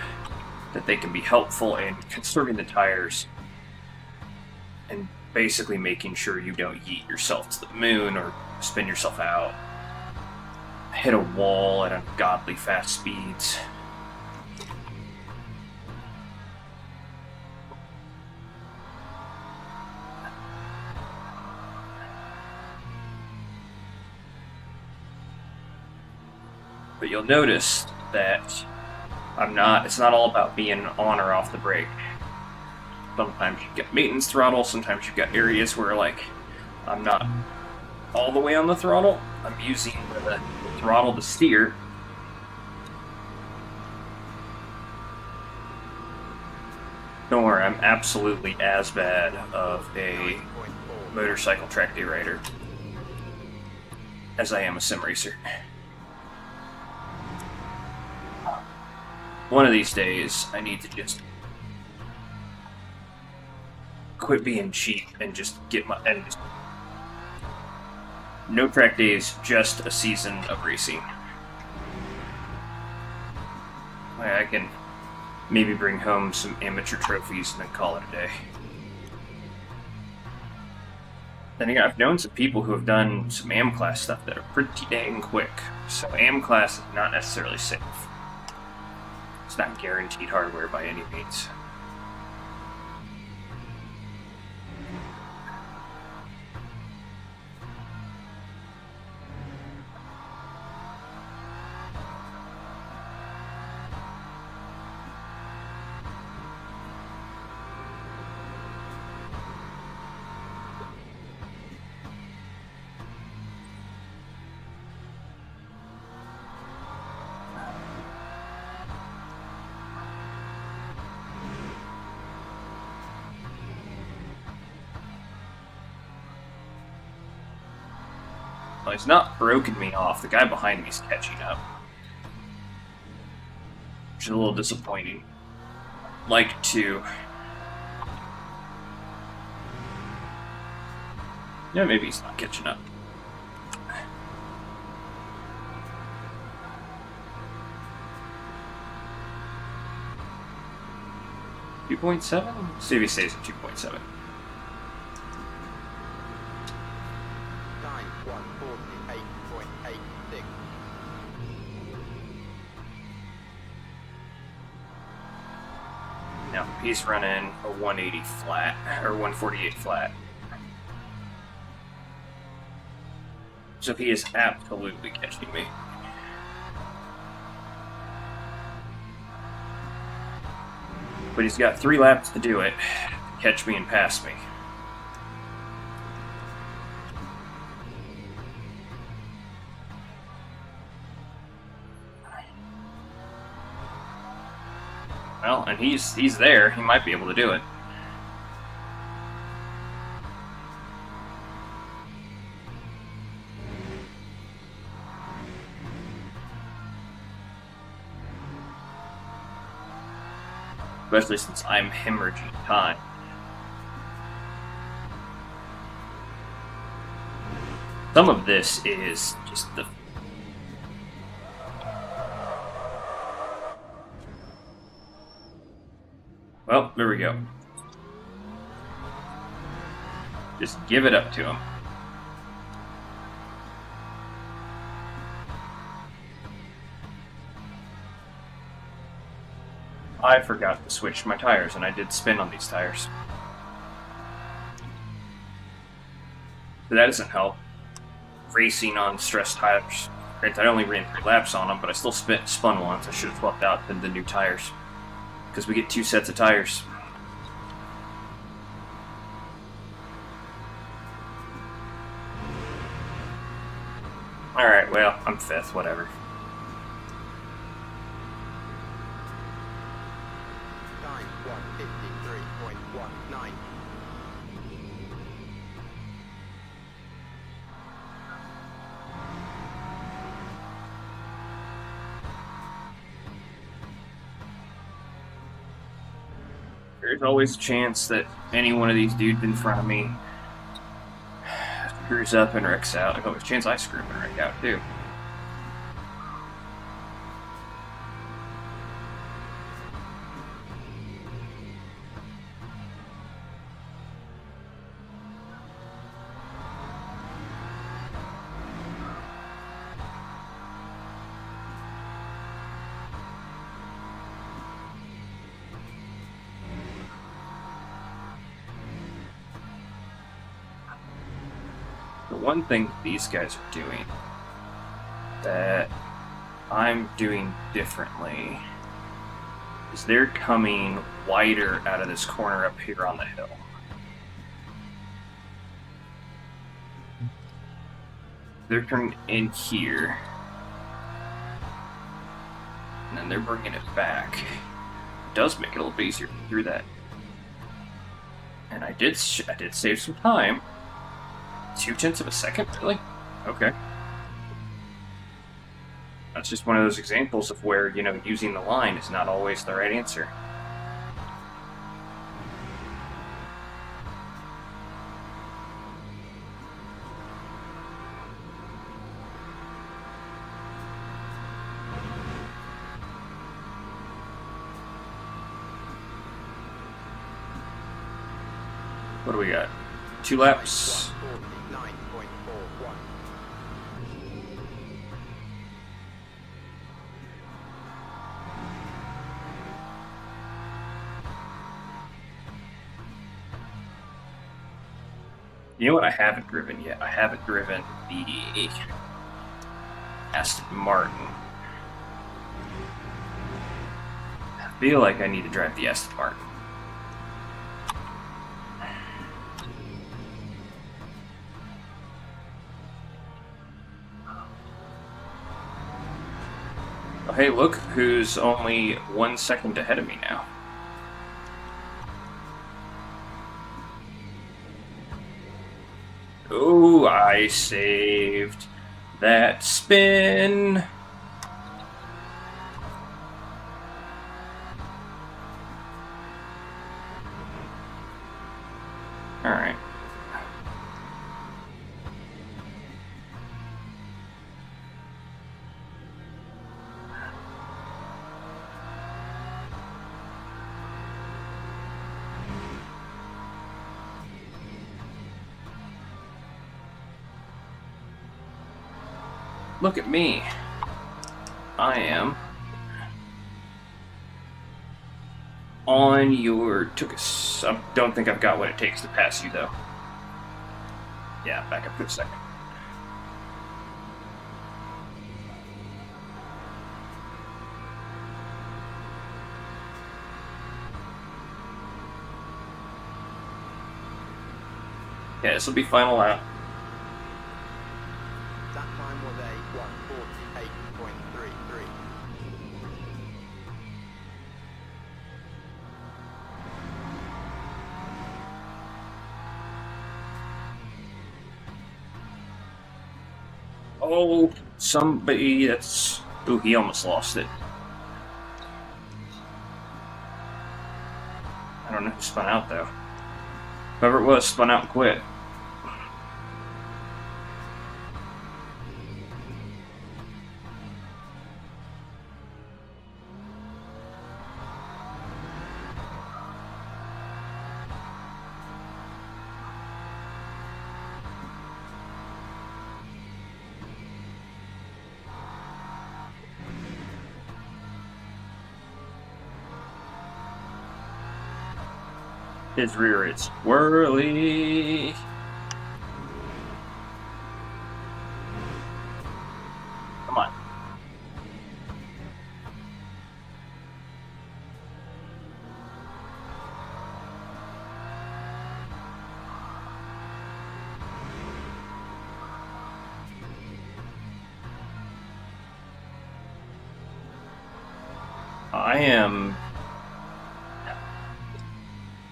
that they can be helpful in conserving the tires and basically making sure you don't yeet yourself to the moon or spin yourself out, hit a wall at ungodly fast speeds. But you'll notice that it's not all about being on or off the brake. Sometimes you get maintenance throttle, sometimes you've got areas where, like, I'm not all the way on the throttle. I'm using the throttle to steer. Don't worry, I'm absolutely as bad of a motorcycle track day rider as I am a sim racer. One of these days, I need to just quit being cheap and just get my... And just, no track days, just a season of racing. I can maybe bring home some amateur trophies and then call it a day. Then again, I've known some people who have done some AM class stuff that are pretty dang quick. So AM class is not necessarily safe. It's not guaranteed hardware by any means. Well, he's not broken me off. The guy behind me is catching up. Which is a little disappointing. Like to... Yeah, maybe he's not catching up. $2.7? See if he stays at 2.7. Time 1:48.86. Now, he's running a 180 flat, or 148 flat. So he is absolutely catching me. But he's got 3 laps to do it, to catch me and pass me. Well, and he's there. He might be able to do it. Especially since I'm hemorrhaging time. Some of this is just the Well, there we go. Just give it up to him. I forgot to switch my tires, and I did spin on these tires. But that doesn't help. Racing on stressed tires. Granted, I only ran 3 laps on them, but I still spun once. I should have swapped out the new tires. Because we get 2 sets of tires. Alright, well, I'm 5th, whatever. Time 1:53.19. There's always a chance that any one of these dudes in front of me screws up and wrecks out. There's always a chance I screw up and wreck out, too. The one thing these guys are doing that I'm doing differently is they're coming wider out of this corner up here on the hill. They're turning in here, and then they're bringing it back. It does make it a little bit easier through that. And I did save some time. 0.2 of a second, really? Okay. That's just one of those examples of where, you know, using the line is not always the right answer. What do we got? 2 laps. 1:49.41. You know what I haven't driven yet? I haven't driven the Aston Martin. I feel like I need to drive the Aston Martin. Oh, hey, look who's only 1 second ahead of me now. Oh, I saved that spin. All right. Look at me. I am on your Tukus. I don't think I've got what it takes to pass you, though. Yeah, back up for a second. Yeah, this will be final lap. That time was a 1:48.33. Oh, somebody that's... Ooh, he almost lost it. I don't know who spun out, though. Whoever it was spun out and quit. His rear is swirly. Come on. I am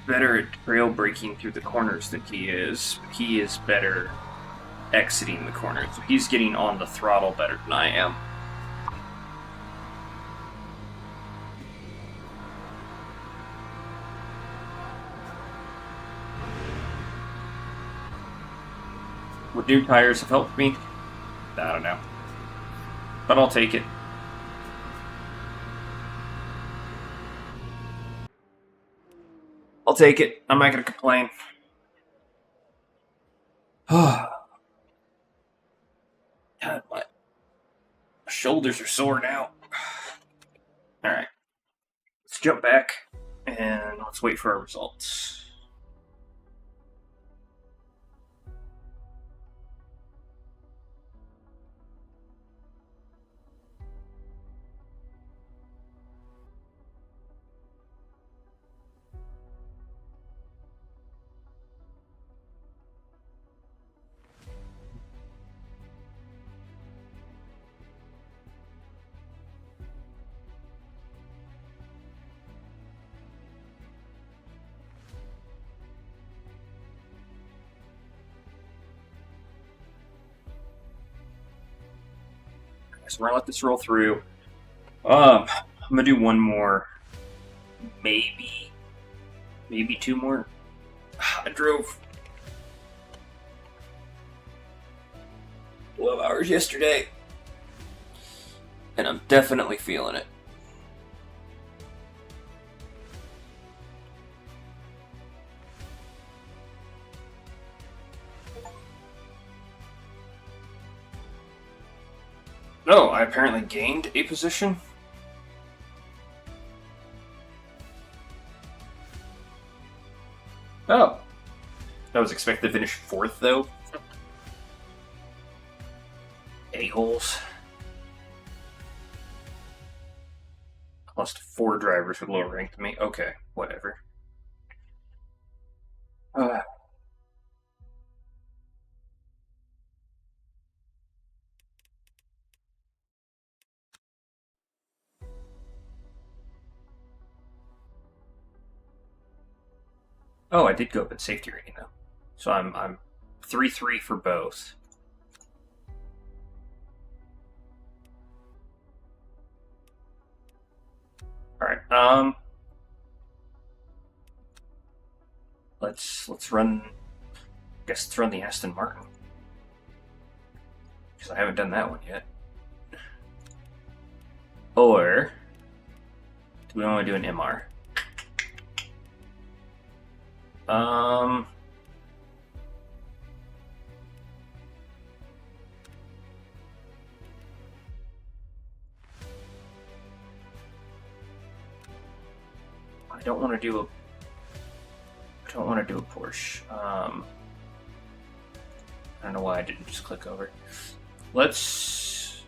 better at trail breaking through the corners than he is. He is better exiting the corners. He's getting on the throttle better than I am. Would new tires have helped me? I don't know. But I'll take it. I'll take it. I'm not going to complain. God, my shoulders are sore now. Alright. Let's jump back and let's wait for our results. So we're gonna let this roll through. I'm gonna do one more, maybe two more. I drove 12 hours yesterday, and I'm definitely feeling it. Oh, I apparently gained a position. Oh. I was expected to finish 4th, though. A-holes. Lost 4 drivers with lower rank than me. Okay, whatever. Oh, I did go up in safety rating, though. So I'm 3-3 for both. Alright, let's run, I guess let's run the Aston Martin. Because I haven't done that one yet. Or do we want to do an MR? I don't want to do a Porsche. I don't know why I didn't just click over. Let's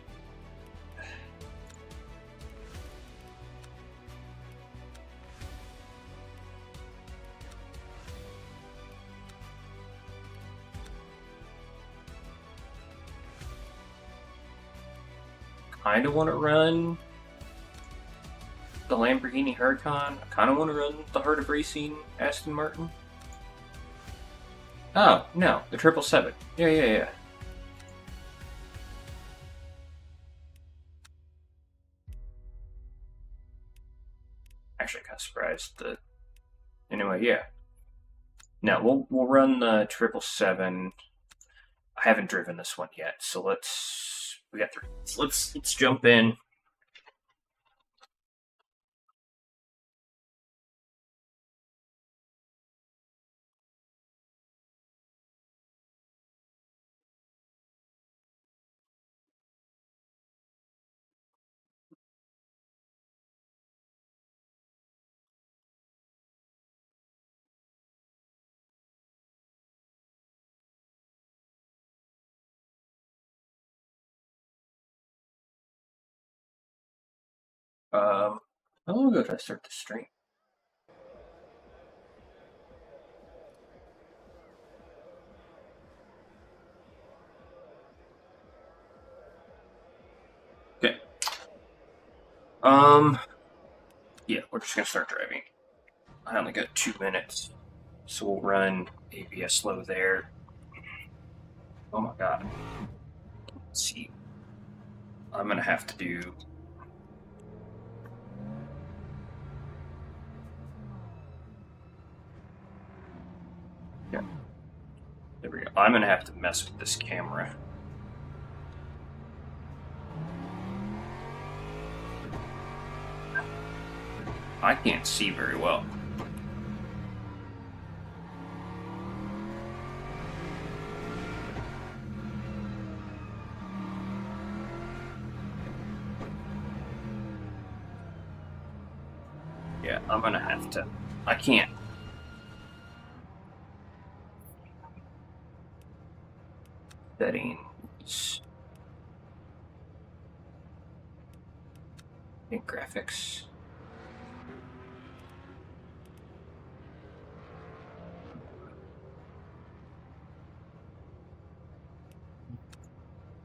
kind of want to run the Lamborghini Huracan. I kind of want to run the Heart of Racing Aston Martin. Oh, no, the 777. Yeah. Actually, I got surprised that. Anyway, yeah. No, we'll run the 777. I haven't driven this one yet, so we got 3. So let's jump in. How long ago did I start the stream? Okay. Yeah, we're just gonna start driving. I only got 2 minutes, so we'll run ABS slow there. Oh my god. Let's see. I'm gonna have to do. Yeah. There we go. I'm gonna have to mess with this camera. I can't see very well. Yeah, I'm gonna have to. I can't. Settings. And graphics.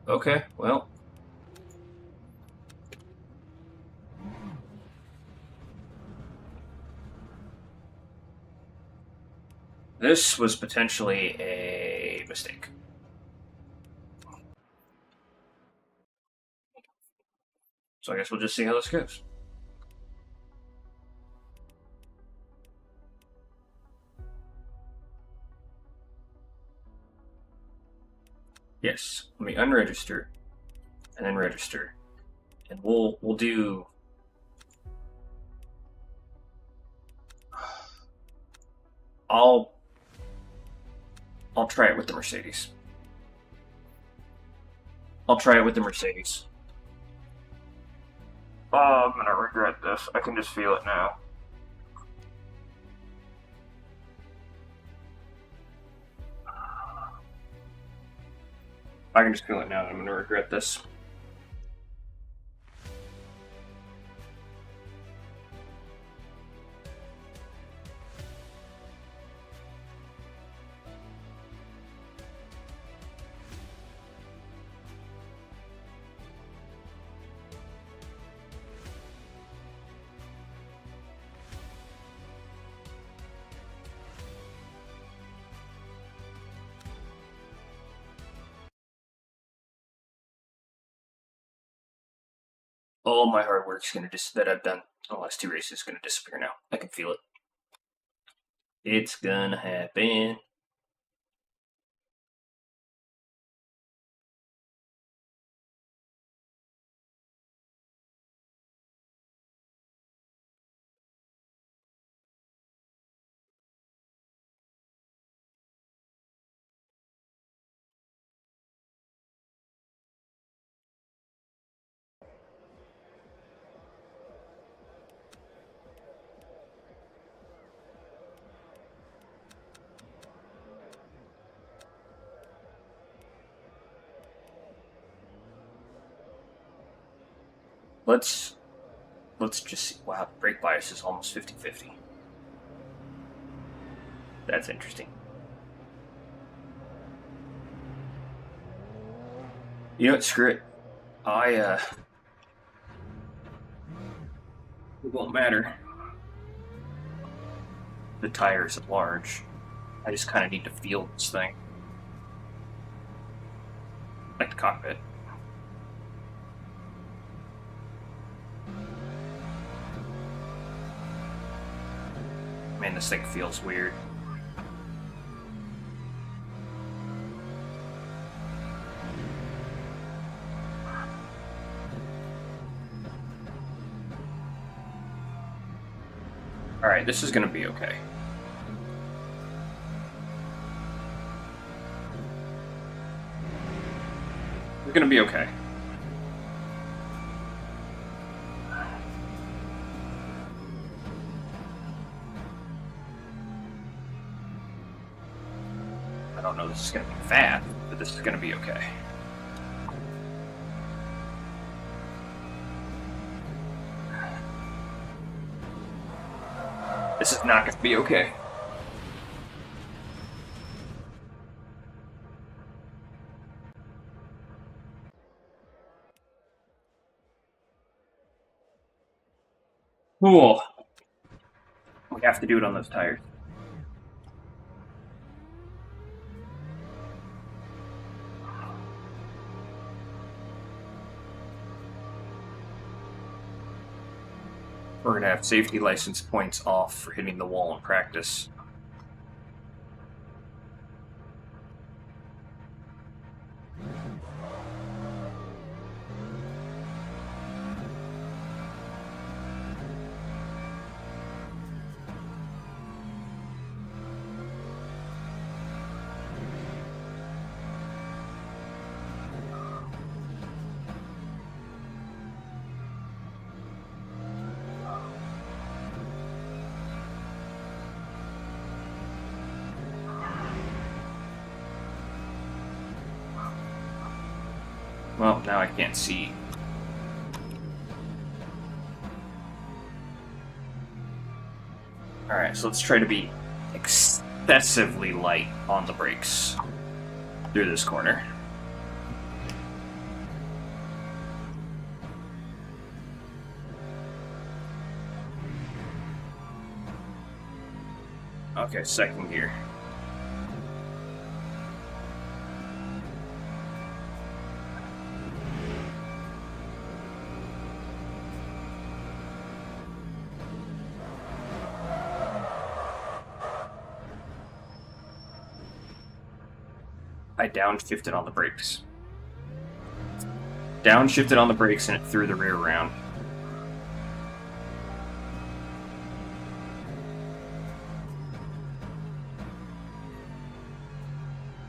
Okay, well. This was potentially a mistake. So I guess we'll just see how this goes. Yes, let me unregister and then register. And we'll do I'll try it with the Mercedes. I'll try it with the Mercedes. Oh, I'm gonna regret this. I can just feel it now. I can just feel it now. I'm gonna regret this. All my hard work's gonna that I've done the last 2 races is gonna disappear now. I can feel it. It's gonna happen. Let's just see. Wow, brake bias is almost 50-50. That's interesting. You know what? Screw it. It won't matter. The tires at large. I just kind of need to feel this thing. Like the cockpit. Man, this thing feels weird. Alright, this is gonna be okay. We're gonna be okay. I don't know this is gonna be fast, but this is gonna be okay. This is not going to be okay. Cool. We have to do it on those tires. We're going to have safety license points off for hitting the wall in practice. Well, now I can't see. Alright, so let's try to be excessively light on the brakes through this corner. Okay, second gear. I downshifted on the brakes. Downshifted on the brakes and it threw the rear around.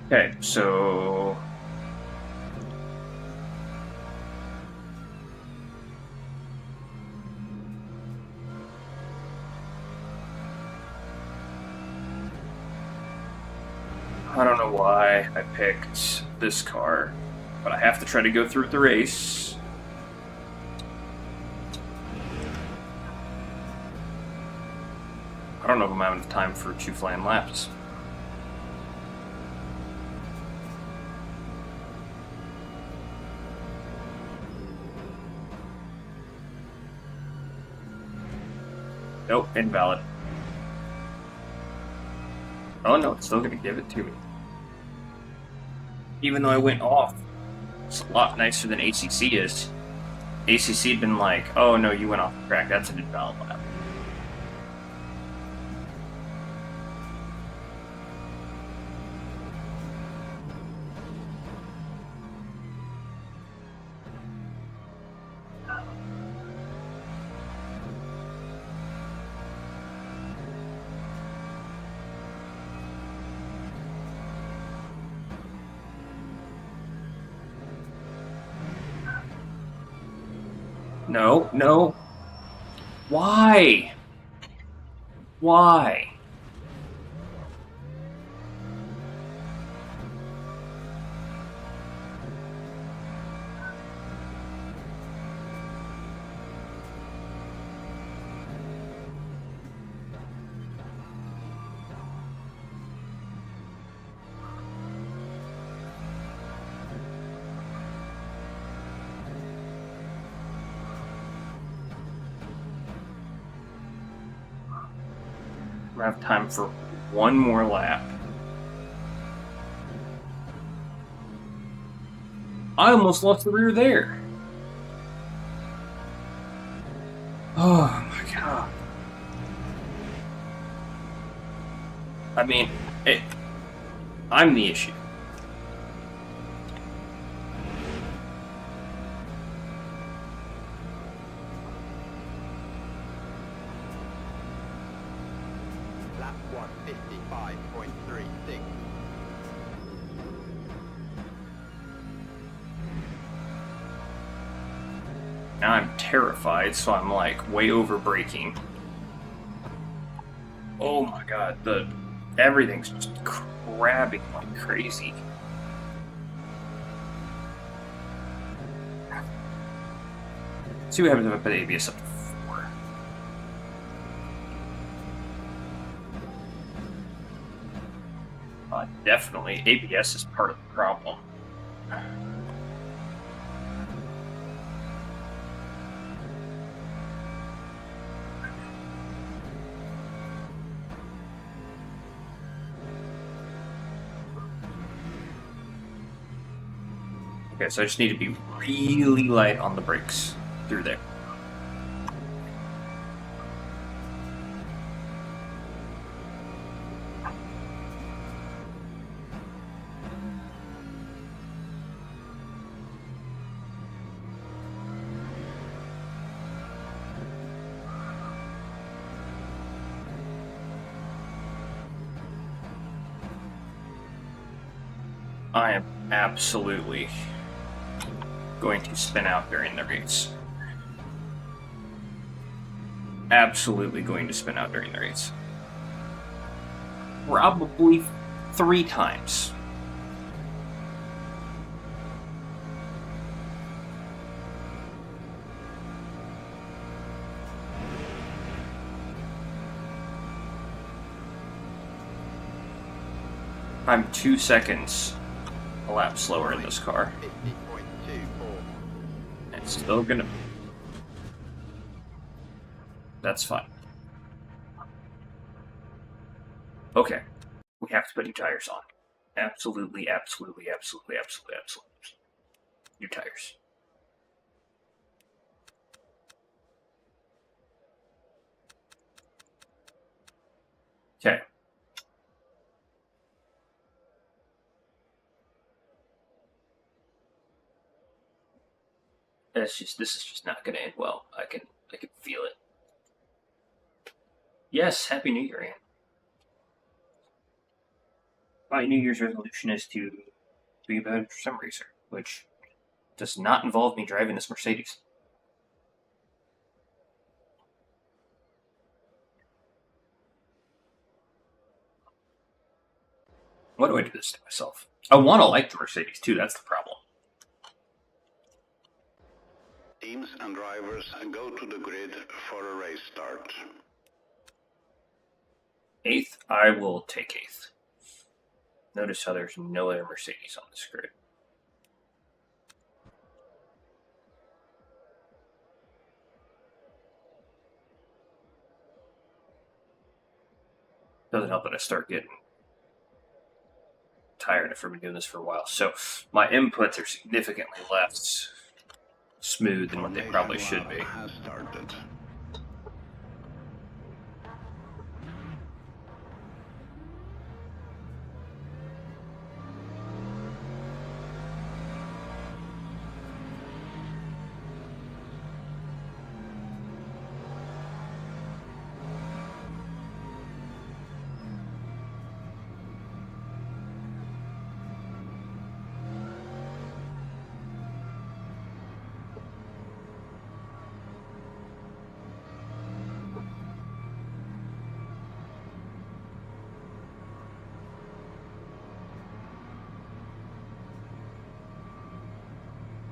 Okay, so... I don't know why I picked this car, but I have to try to go through the race. I don't know if I'm having enough time for 2 flying laps. Nope, invalid. Oh no, it's still gonna give it to me. Even though I went off. It's a lot nicer than ACC is. ACC had been like, oh no, you went off the track, that's an invalid lap. No, no. Why? Why? I have time for one more lap. I almost lost the rear there. Oh my god. I mean, I'm the issue. Lap 155.36. Now I'm terrified, so I'm like way over braking. Oh my god, everything's just crabbing like crazy. See what happens if I put ABS up to 4. Definitely, ABS is part of the problem. Okay, so I just need to be really light on the brakes through there. I am absolutely going to spin out during the race. Absolutely going to spin out during the race. Probably 3 times. I'm 2 seconds a lap slower in this car. 50.24. It's still gonna... That's fine. Okay. We have to put new tires on. Absolutely, absolutely, absolutely, absolutely, absolutely. New tires. Okay. This is just not gonna end well. I can feel it. Yes, Happy New Year, Ian. My New Year's resolution is to be a better sim racer, which does not involve me driving this Mercedes. Why do I do this to myself? I want to like the Mercedes too, that's the problem. Teams and drivers go to the grid for a race start. 8th, I will take 8th. Notice how there's no other Mercedes on this grid. Doesn't help that I start getting tired after I've been doing this for a while. So my inputs are significantly less smooth than what they probably should be. Has started.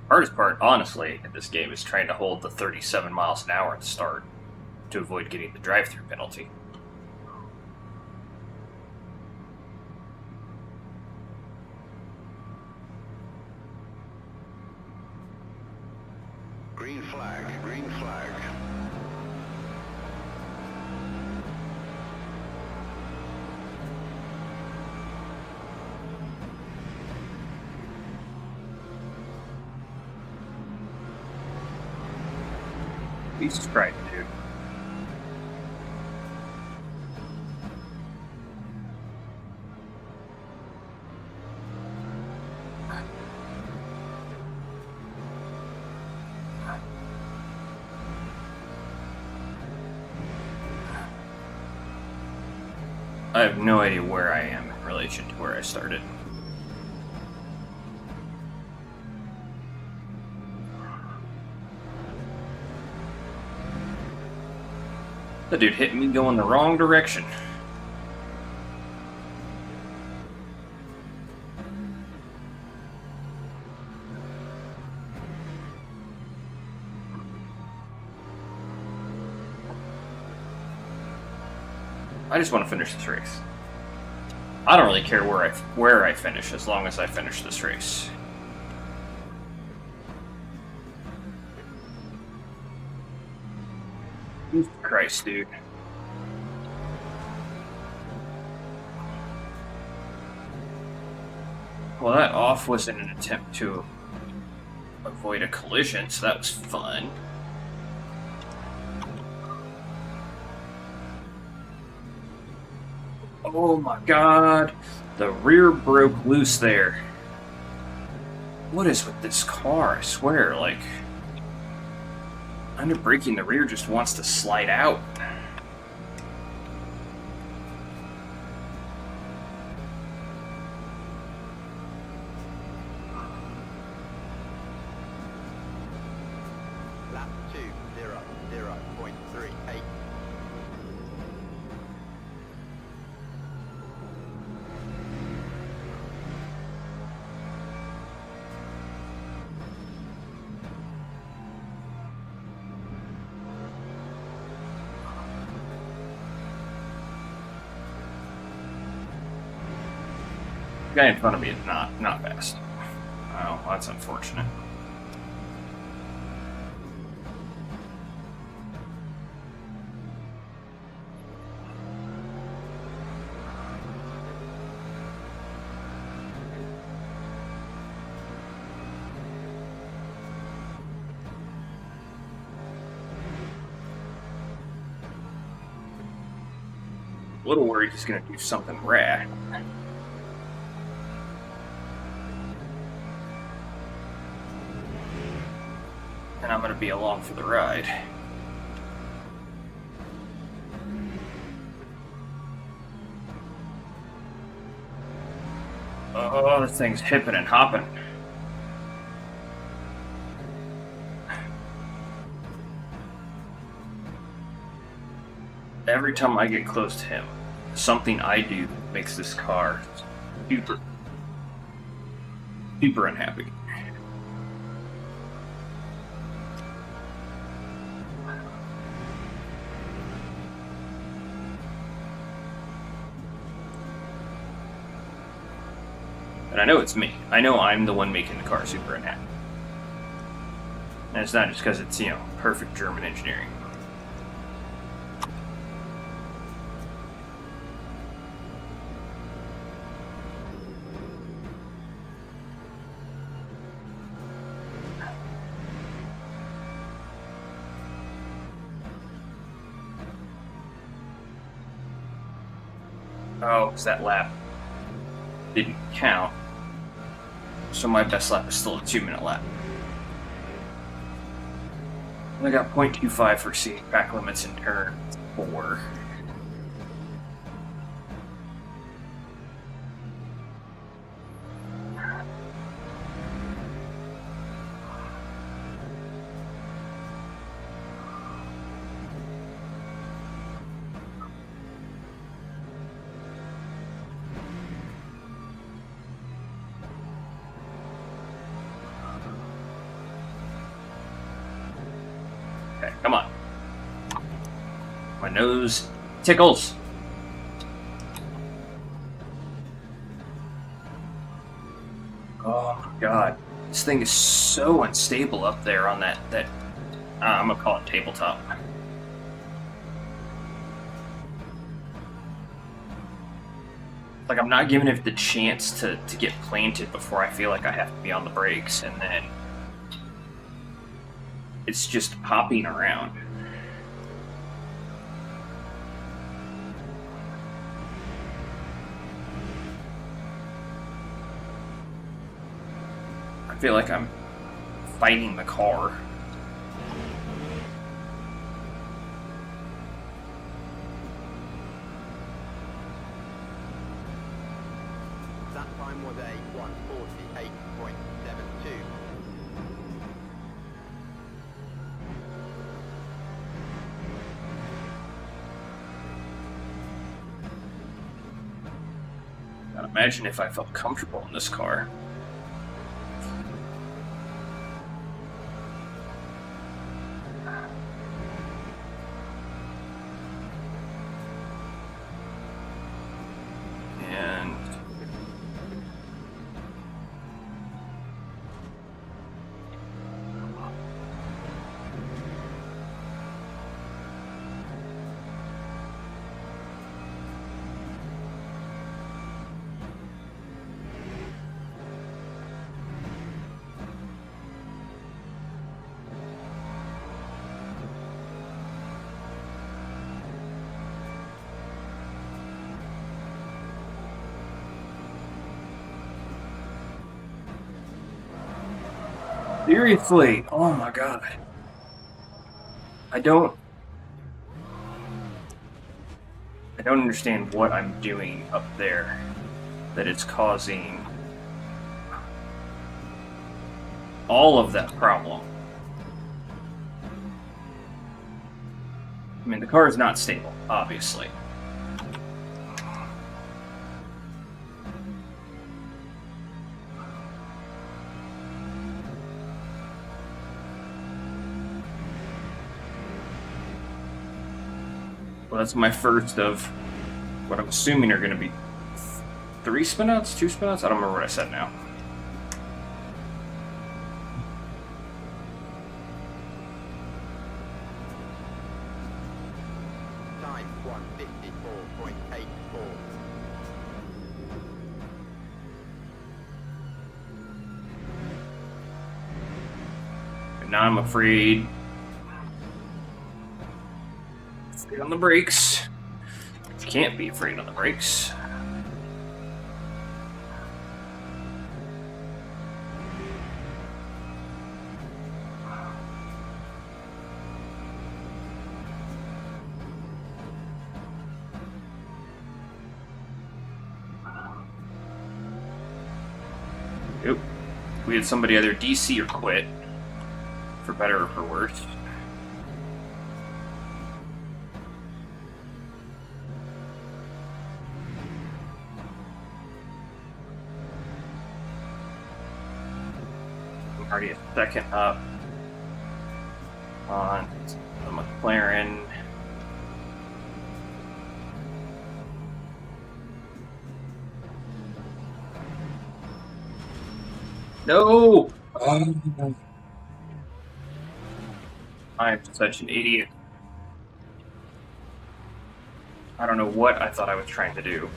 Hardest part, honestly, in this game is trying to hold the 37 miles an hour at the start to avoid getting the drive-through penalty. Green flag, green flag. Jesus Christ, dude. I have no idea where I am in relation to where I started. The dude hit me going the wrong direction. I just want to finish this race. I don't really care where I finish as long as I finish this race. Jesus Christ, dude. Well, that off was in an attempt to avoid a collision, so that was fun. Oh my god, the rear broke loose there. What is with this car? I swear, like, under braking, the rear just wants to slide out. Lap 2:00.38. The guy in front of me is not fast. Oh, that's unfortunate. A little worried he's going to do something rad. And I'm going to be along for the ride. Oh, this thing's hipping and hopping. Every time I get close to him, something I do makes this car super unhappy. And I know it's me. I know I'm the one making the car super unhappy. And it's not just because it's, you know, perfect German engineering. Oh, because that lap didn't count. So my best lap is still a 2-minute lap. I got 0.25 for seeing back limits in turn 4. Okay, come on. My nose tickles. Oh my god. This thing is so unstable up there on that I'm gonna call it tabletop. Like, I'm not giving it the chance to get planted before I feel like I have to be on the brakes, and then it's just hopping around. I feel like I'm fighting the car. That time was a 1:48.72. Now imagine if I felt comfortable in this car. And Seriously, oh my god. I don't understand what I'm doing up there that it's causing all of that problem. I mean, the car is not stable, obviously. Well, that's my first of what I'm assuming are going to be 3 spinouts, 2 spinouts? I don't remember what I said now. Time 154.84. And now I'm afraid. Afraid on the brakes. You can't be afraid on the brakes. Yep. We had somebody either DC or quit, for better or for worse. I'm already a second up on the McLaren. No! I'm such an idiot. I don't know what I thought I was trying to do.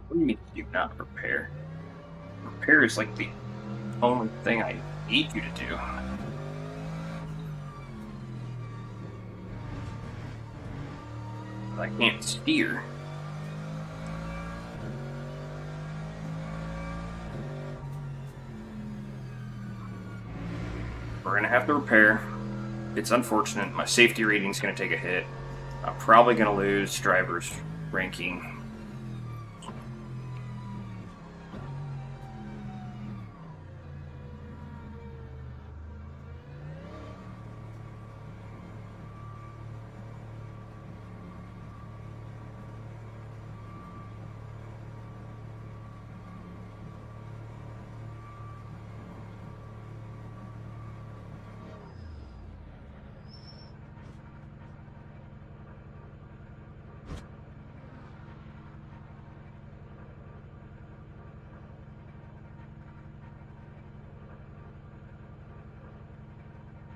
What do you mean do not repair? Repair is like the only thing I need you to do. I can't steer. We're gonna have to repair. It's unfortunate. My safety rating's gonna take a hit. I'm probably gonna lose driver's ranking.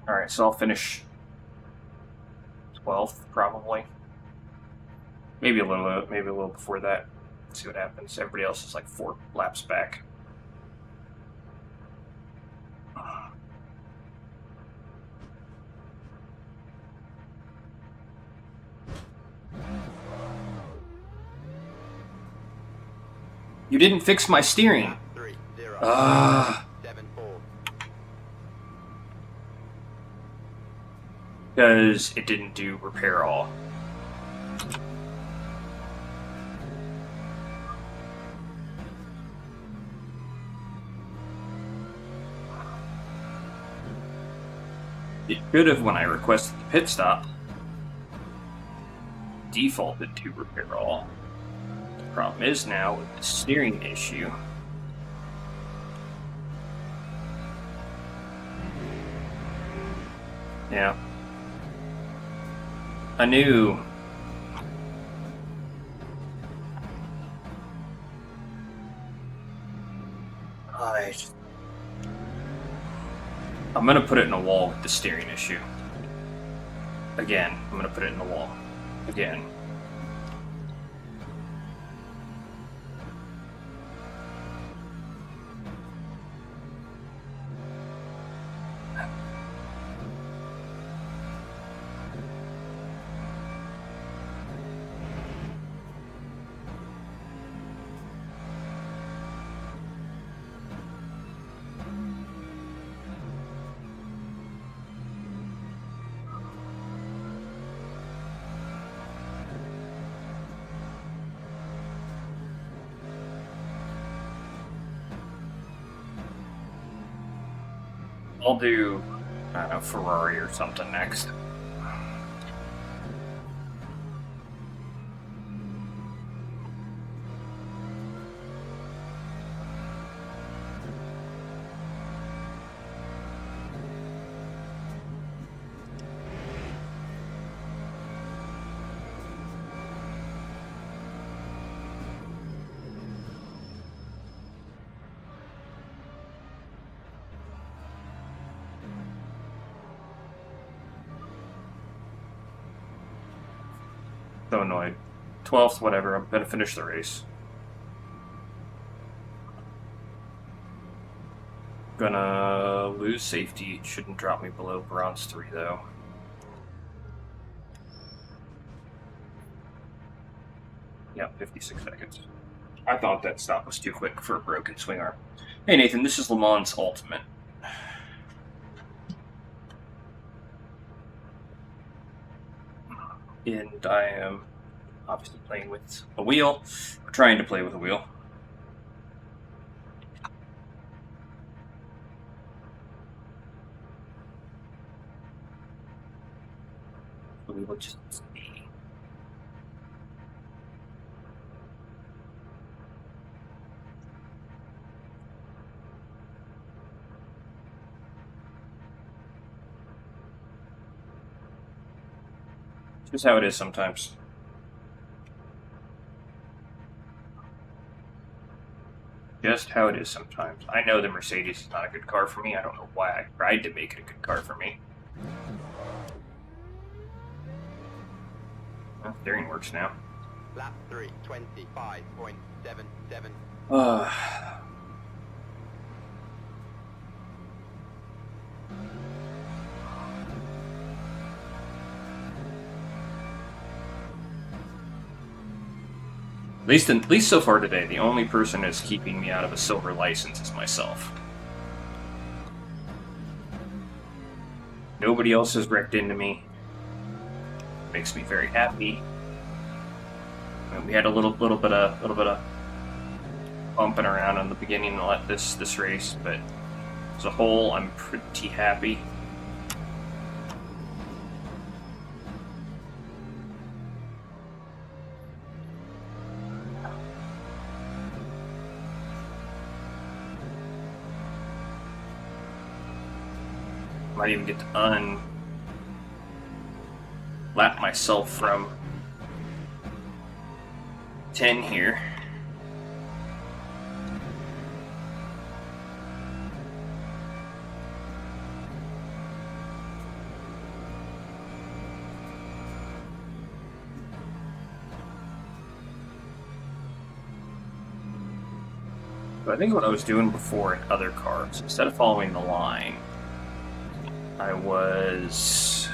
Alright, so I'll finish 12th, probably. Maybe a little before that. See what happens. Everybody else is like 4 laps back. You didn't fix my steering. 3 0 Ah. 7 4. Because it didn't do repair all. It could have, when I requested the pit stop, defaulted to repair all. The problem is now with the steering issue. Yeah. I knew. I'm gonna put it in a wall with the steering issue. Again, I'm gonna put it in the wall. Again. I'll do, I don't know, Ferrari or something next. So annoyed. 12th, whatever, I'm gonna finish the race. Gonna lose safety. Shouldn't drop me below bronze 3 though. Yeah, 56 seconds. I thought that stop was too quick for a broken swing arm. Hey Nathan, this is Le Mans Ultimate. And I am obviously playing with a wheel. We're trying to play with a wheel. We will just see. Just how it is sometimes. Just how it is sometimes. I know the Mercedes is not a good car for me. I don't know why I tried to make it a good car for me. Well, steering works now. Lap 3, 25.77. At least so far today, the only person that's keeping me out of a silver license is myself. Nobody else has wrecked into me. Makes me very happy. And we had a little bit of bumping around in the beginning of this race, but as a whole, I'm pretty happy. Might even get to unlap myself from 10 here. So I think what I was doing before in other cars, instead of following the line, I was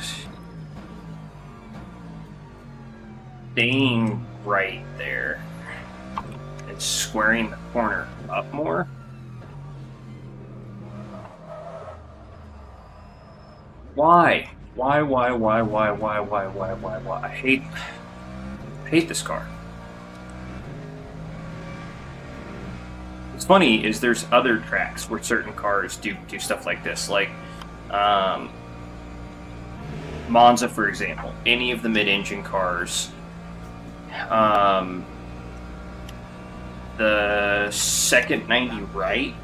staying right there and squaring the corner up more. Why? Why? I hate this car. What's funny is there's other tracks where certain cars do stuff like this, like Monza, for example. Any of the mid-engine cars, the second 90 right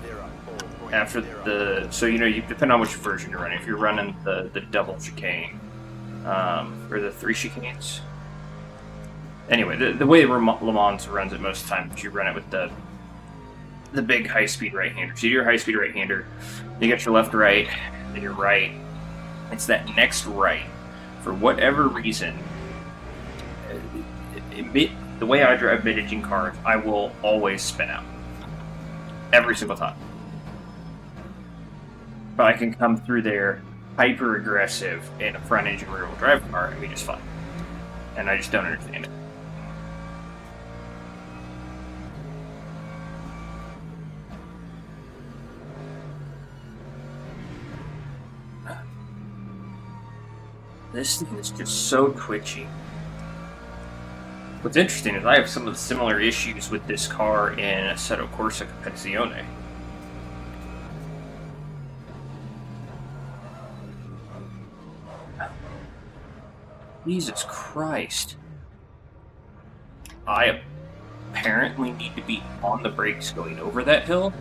after the, so you depend on which version you're running. If you're running the double chicane, or the 3 chicanes. Anyway, the way Le Mans runs it most of the time is you run it with the big high-speed right-hander. So you do your high-speed right-hander, you get your left-right, then your right. It's that next right. For whatever reason, the way I drive mid-engine cars, I will always spin out. Every single time. But I can come through there hyper-aggressive in a front-engine rear-wheel drive car and be just fine. And I just don't understand it. This thing is just so twitchy. What's interesting is I have some of the similar issues with this car in Assetto Corsa Competizione. Jesus Christ. I apparently need to be on the brakes going over that hill.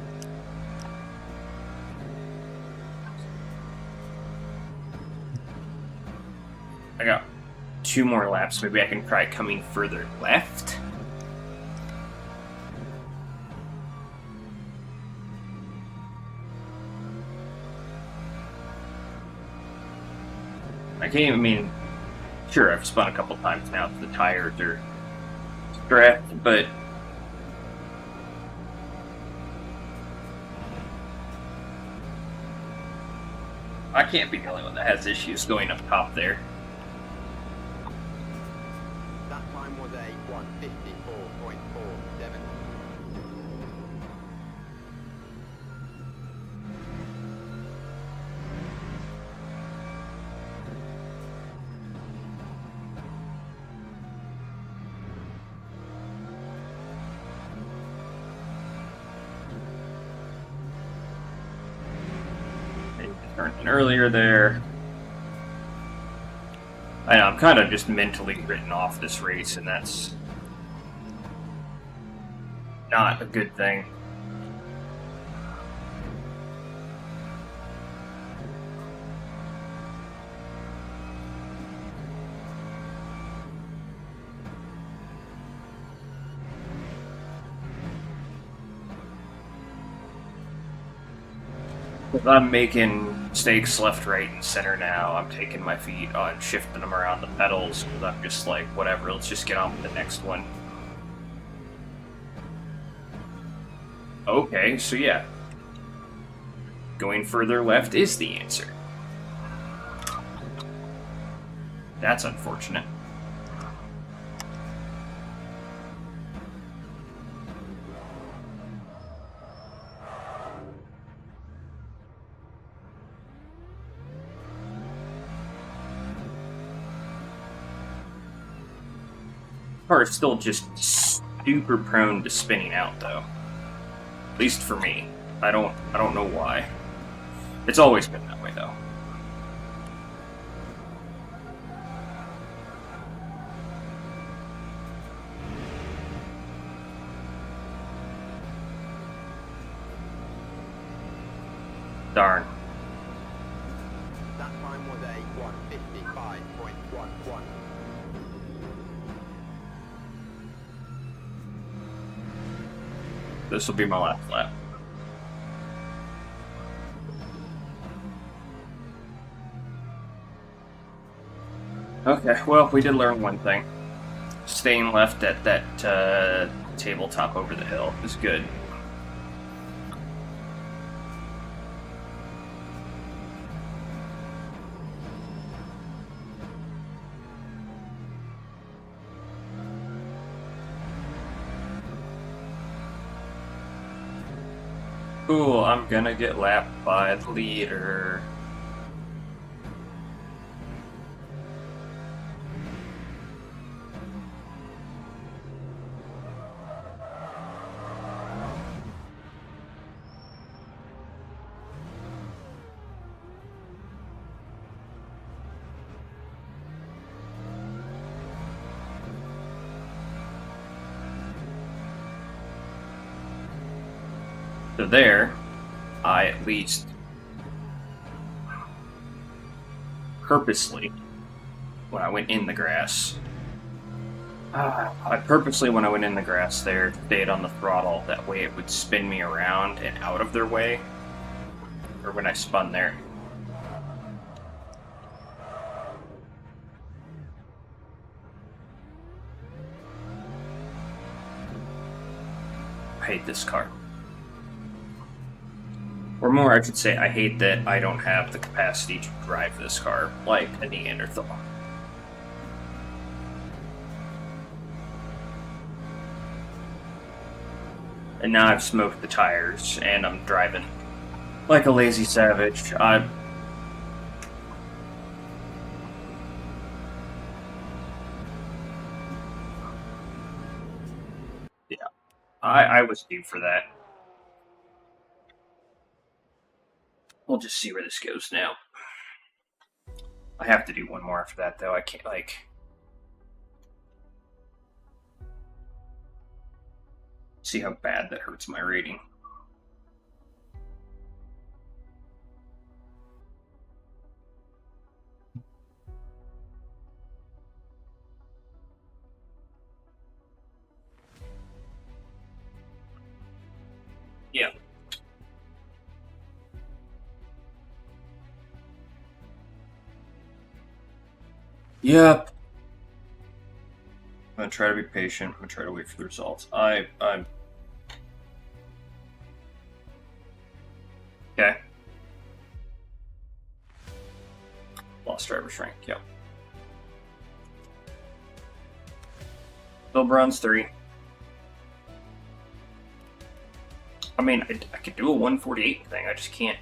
I got 2 more laps. Maybe I can try coming further left. I mean, sure, I've spun a couple times now. The tires are strapped, but I can't be the only one that has issues going up top there. That time was a 1:54.47. Turned in earlier there. I know, I'm kind of just mentally written off this race, and that's not a good thing. If I'm making mistakes left, right, and center now, I'm taking my feet on, shifting them around the pedals, because I'm just like, whatever, let's just get on with the next one. Okay, so yeah. Going further left is the answer. That's unfortunate. Car is still just super prone to spinning out, though. At least for me. I don't know why. It's always been that way, though. Darn. That time was a 1:55.11. This will be my last lap. Okay, well, we did learn one thing. Staying left at that tabletop over the hill is good. Cool, I'm gonna get lapped by the leader. So there, I at least purposely, when I went in the grass, I purposely, when I went in the grass there, stayed on the throttle. That way it would spin me around and out of their way. Or when I spun there. I hate this car. Or more, I should say, I hate that I don't have the capacity to drive this car like a Neanderthal. And now I've smoked the tires, and I'm driving like a lazy savage. Yeah, I was due for that. We'll just see where this goes now. I have to do one more after that, though. I can't, like... See how bad that hurts my rating. Yeah. Yep. I'm gonna try to be patient. I'm gonna try to wait for the results. I'm okay. Lost driver's rank. Yep. Bill Brown's 3. I mean, I could do a 148 thing. I just can't.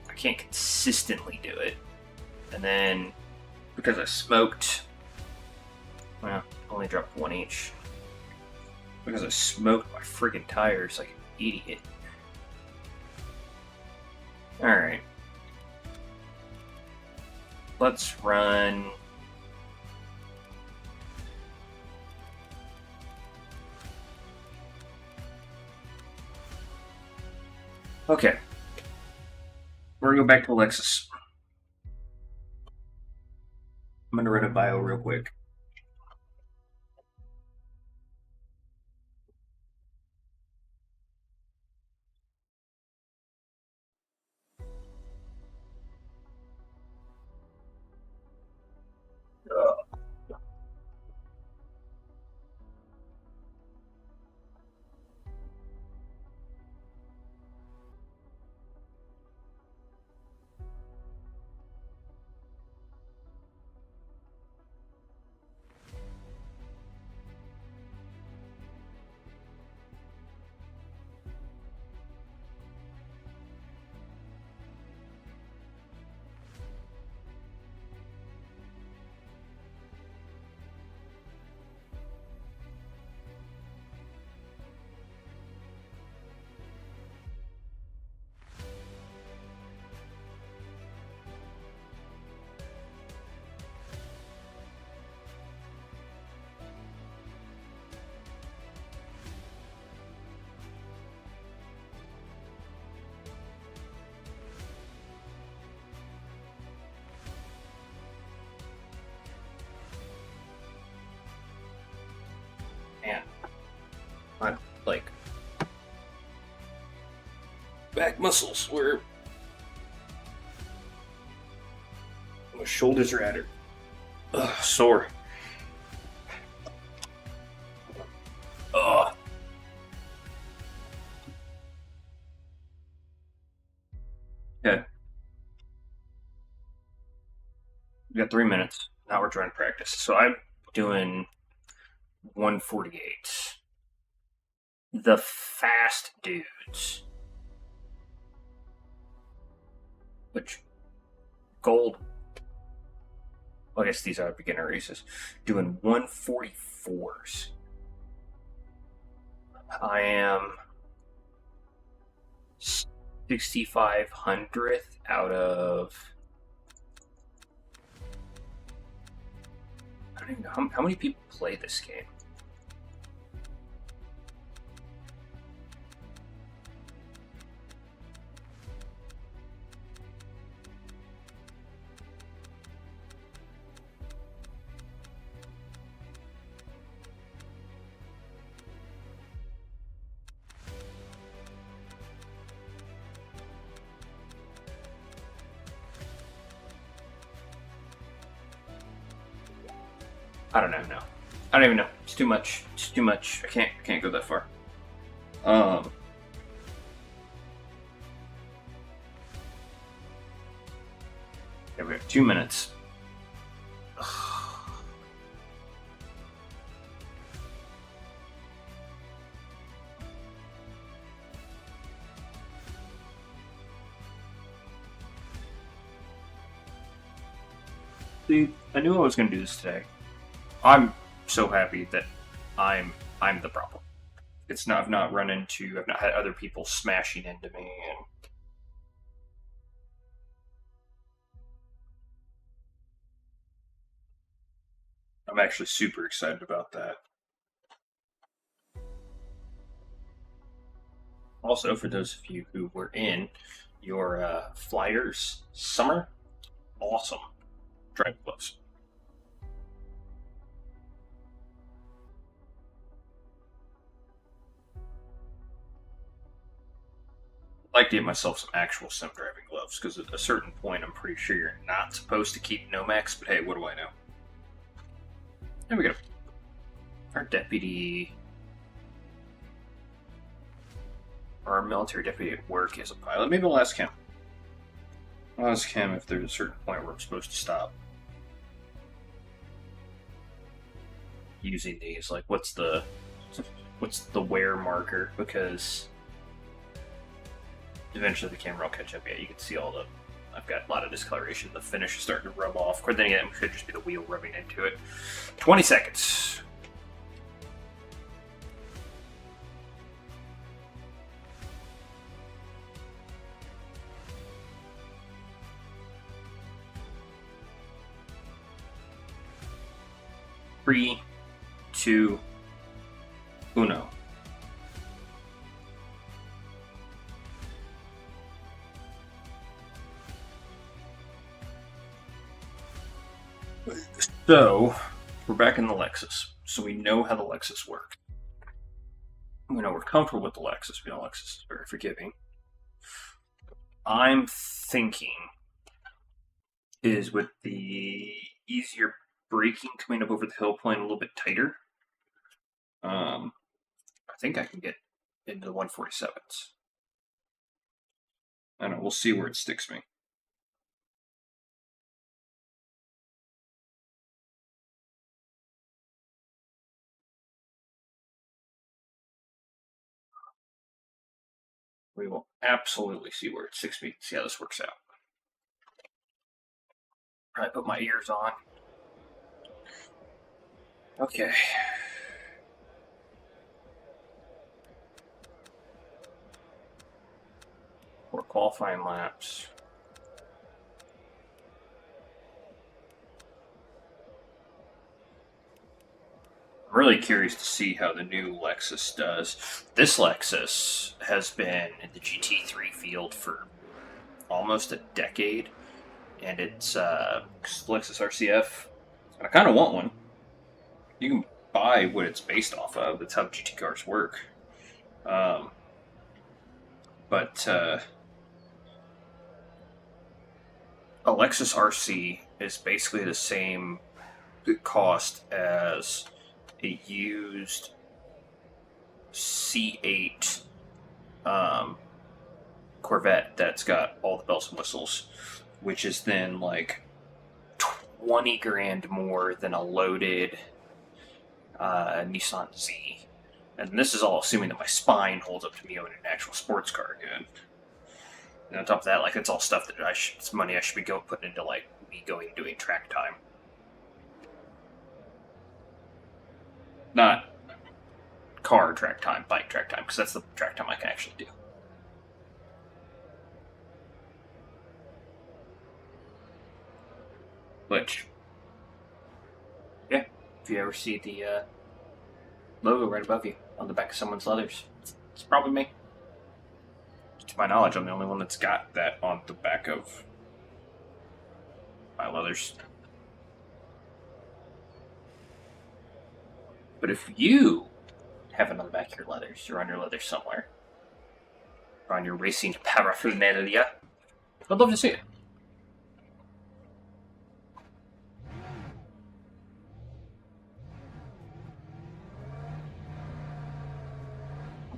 I can't consistently do it. And then because I smoked, well, only dropped 1 each. Because I smoked my friggin' tires like an idiot. Alright. Let's run. Okay. We're gonna go back to Alexis. I'm gonna run a bio real quick. Man, my like back muscles were. My shoulders are at her. Ugh, sore. Ugh. Okay. We got 3 minutes. Now we're trying to practice. So I'm doing 148. The fast dudes. Which gold. Well, I guess these are beginner races. Doing 144s. I am 6,500th out of. I don't even know how many people play this game. I don't know. No, I don't even know. It's too much. It's too much. I can't go that far. Yeah, we have 2 minutes. See, I knew I was going to do this today. I'm so happy that I'm the problem. It's not. I've not run into. I've not had other people smashing into me, and I'm actually super excited about that. Also, for those of you who were in your Flyers summer, awesome driving gloves. I'd like to get myself some actual sim driving gloves, because at a certain point I'm pretty sure you're not supposed to keep Nomex, but hey, what do I know? There we go. Our deputy... Our military deputy at work is a pilot. Maybe I'll ask him. I'll ask him if there's a certain point where I'm supposed to stop using these. Like, what's the wear marker? Because eventually the camera will catch up. Yeah, you can see all the... I've got a lot of discoloration. The finish is starting to rub off. Or then again, it could just be the wheel rubbing into it. 20 seconds. Three, two, uno. So, we're back in the Lexus. So we know how the Lexus works. We know we're comfortable with the Lexus. We know Lexus is very forgiving. I'm thinking is with the easier braking coming up over the hill, playing a little bit tighter. I think I can get into the 147s. I don't know, we'll see where it sticks me. We will absolutely see where it sticks me, see how this works out. Probably put my ears on. Okay. 4 qualifying laps. I'm really curious to see how the new Lexus does. This Lexus has been in the GT3 field for almost a decade, and it's Lexus RCF. And I kind of want one. You can buy what it's based off of. That's how GT cars work. But a Lexus RC is basically the same cost as a used C8 Corvette that's got all the bells and whistles, which is then like 20 grand more than a loaded Nissan Z. And this is all assuming that my spine holds up to me owning an actual sports car again. And on top of that, like, it's all stuff that it's money I should be putting into, like, me going and doing track time. Not car track time, bike track time, because that's the track time I can actually do. Which, yeah, if you ever see the logo right above you on the back of someone's leathers, it's probably me. To my knowledge, I'm the only one that's got that on the back of my leathers. But if you have it on the back of your leathers, or on your leathers somewhere, or on your racing paraphernalia, I'd love to see it.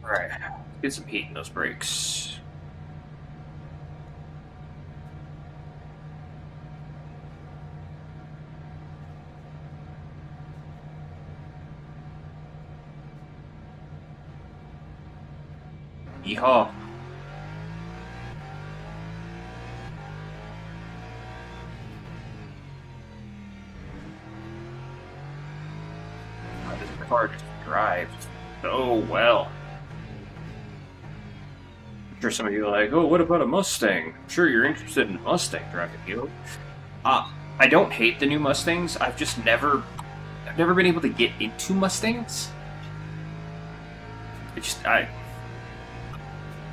Alright, get some heat in those brakes. Yeehaw. This car just drives so well. I'm sure some of you are like, oh, what about a Mustang? I'm sure you're interested in Mustang driving, you. I don't hate the new Mustangs. I've never been able to get into Mustangs.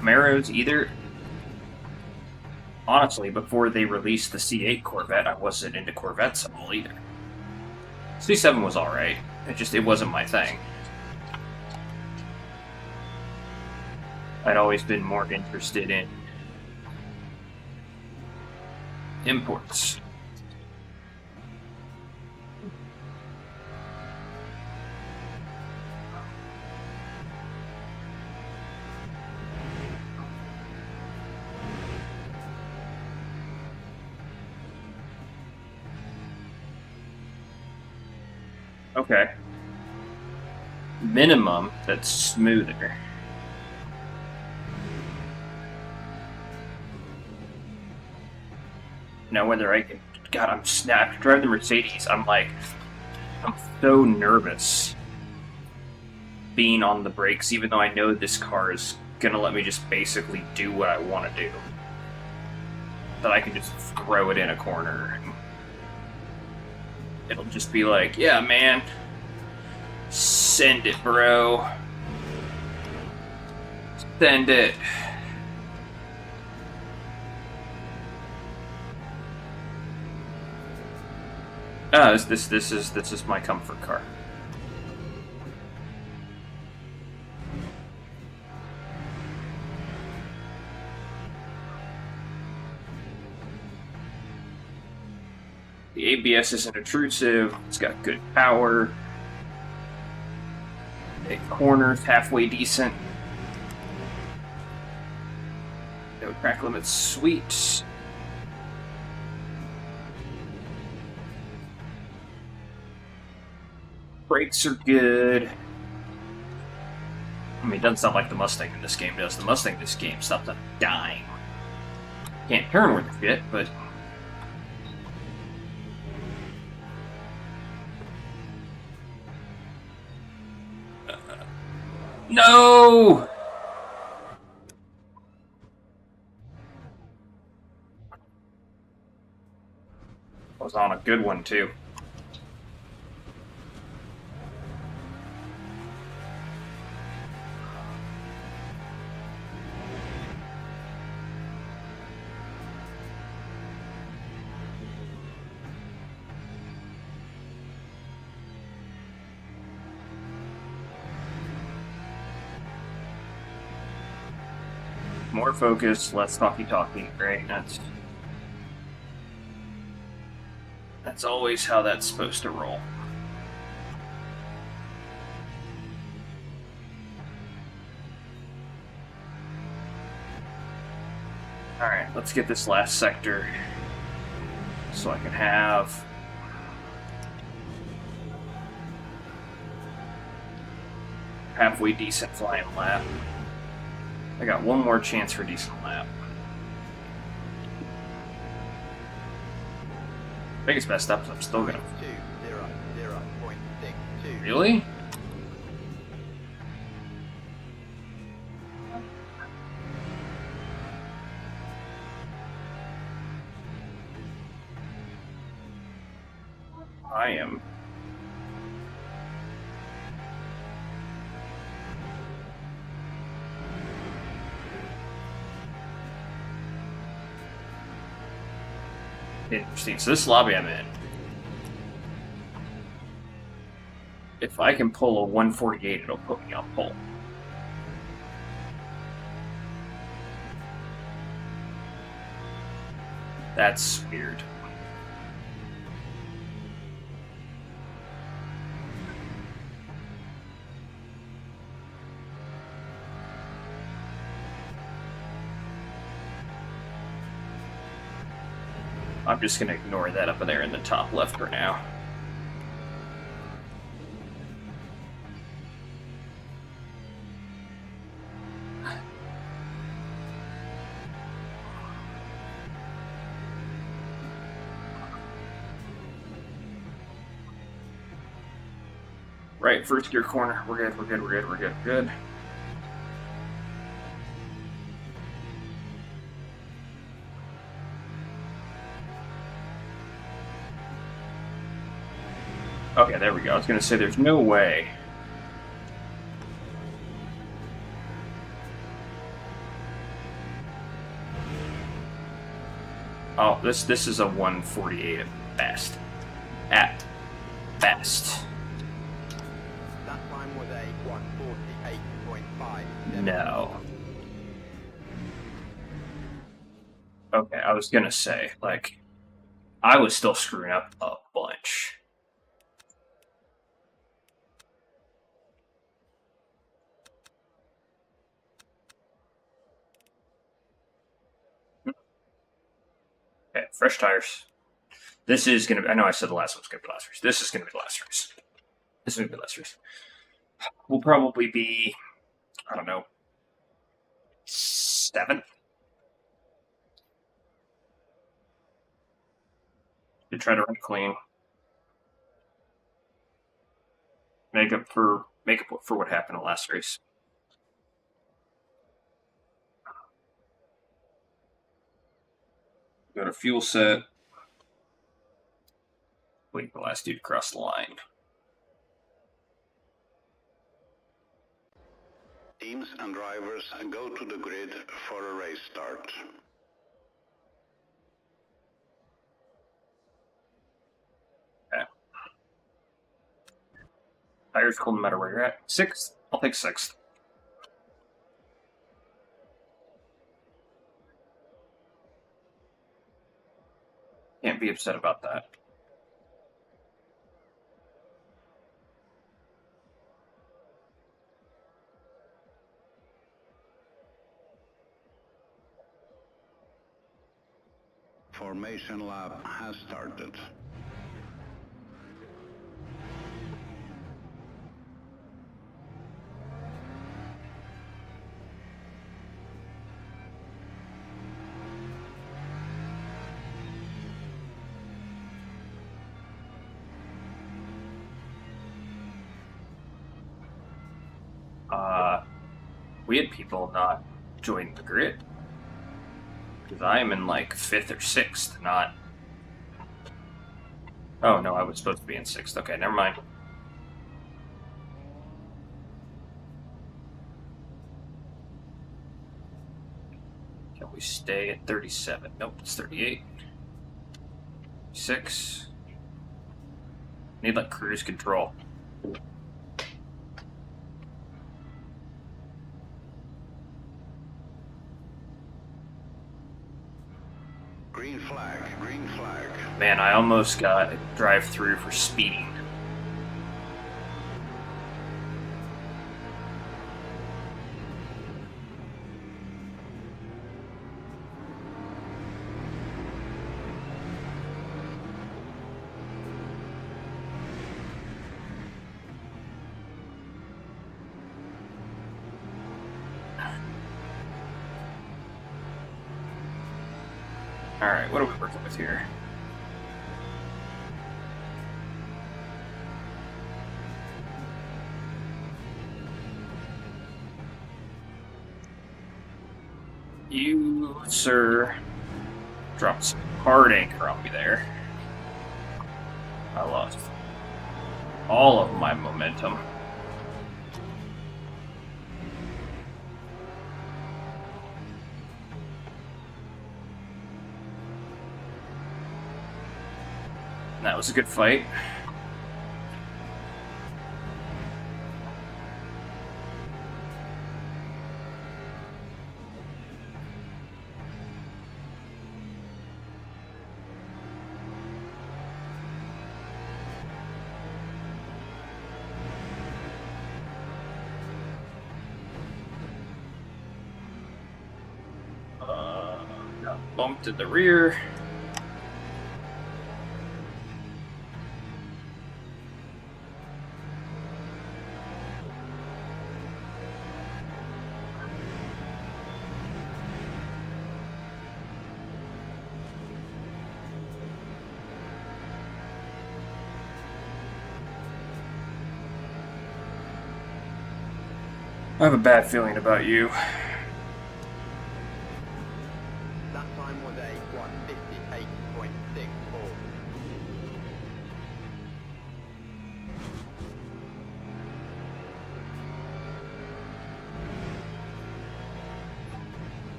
Camaros either. Honestly, before they released the C8 Corvette, I wasn't into Corvettes at all either. C7 was alright. It wasn't my thing. I'd always been more interested in imports. Okay. Minimum, that's smoother. Now whether I can... God, I'm snapped. Driving the Mercedes, I'm so nervous being on the brakes, even though I know this car is gonna let me just basically do what I want to do. That I can just throw it in a corner. It'll just be like, yeah, man. Send it, bro. Send it. Oh, this is my comfort car. The ABS isn't intrusive. It's got good power. The corner's halfway decent. No track limits, sweet. Brakes are good. I mean, it doesn't sound like the Mustang in this game does. The Mustang in this game stops on a dime. Can't turn worth a shit, but... No! I was on a good one, too. More focus, less talky-talky, right? That's always how that's supposed to roll. Alright, let's get this last sector so I can have halfway decent flying lap. I got one more chance for a decent lap. I think it's messed up, so I'm still gonna... 2:0.62. Really? I am... Interesting. So this lobby I'm in, if I can pull a 148, it'll put me on pole. That's weird. I'm just gonna ignore that up there in the top left for now. Right, first gear corner. We're good, we're good, we're good, we're good, we're good. Okay, there we go. I was gonna say there's no way. Oh, this is a 148 at best. At best. That time was a 148.5. No. Okay, I was gonna say, like, I was still screwing up a bunch. Okay, fresh tires. This is gonna be, I know I said the last one's gonna be the last race. This is gonna be the last race. This is gonna be the last race. We'll probably be, I don't know, 7th. To try to run clean. Make up for what happened in the last race. Got a fuel set. Wait for the last dude to cross the line. Teams and drivers go to the grid for a race start. Okay. Tires cool no matter where you're at. 6th? I'll take 6th. Can't be upset about that. Formation lap has started. We had people not join the grid. Because I am in like 5th or 6th, not... Oh no, I was supposed to be in 6th. Okay, never mind. Can we stay at 37? Nope, it's 38. 6. Need like cruise control. Green flag, green flag. Man, I almost got a drive-through for speeding. Alright, what are we working with here? You, sir, dropped some hard anchor on me there. I lost all of my momentum. That was a good fight. Got bumped in the rear. I have a bad feeling about you. That time was a 158.64.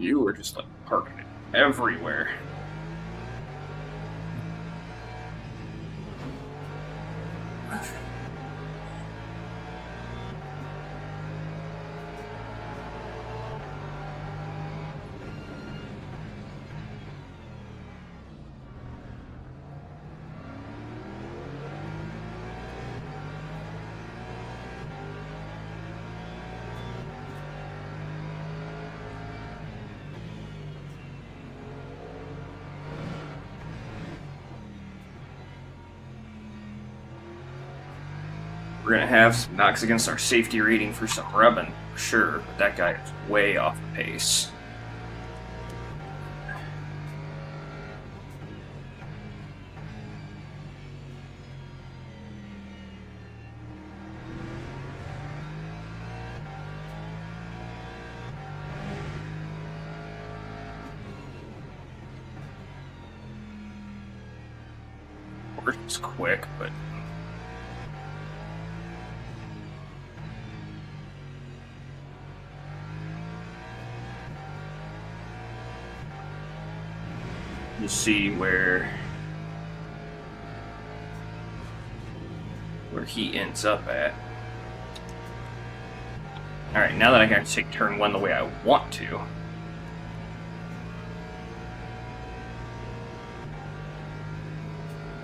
You were just like parking it everywhere. We're gonna have some knocks against our safety rating for some rubbing, for sure, but that guy is way off the pace. Of course, it's quick, but you see where he ends up at. Alright, now that I can take turn one the way I want to.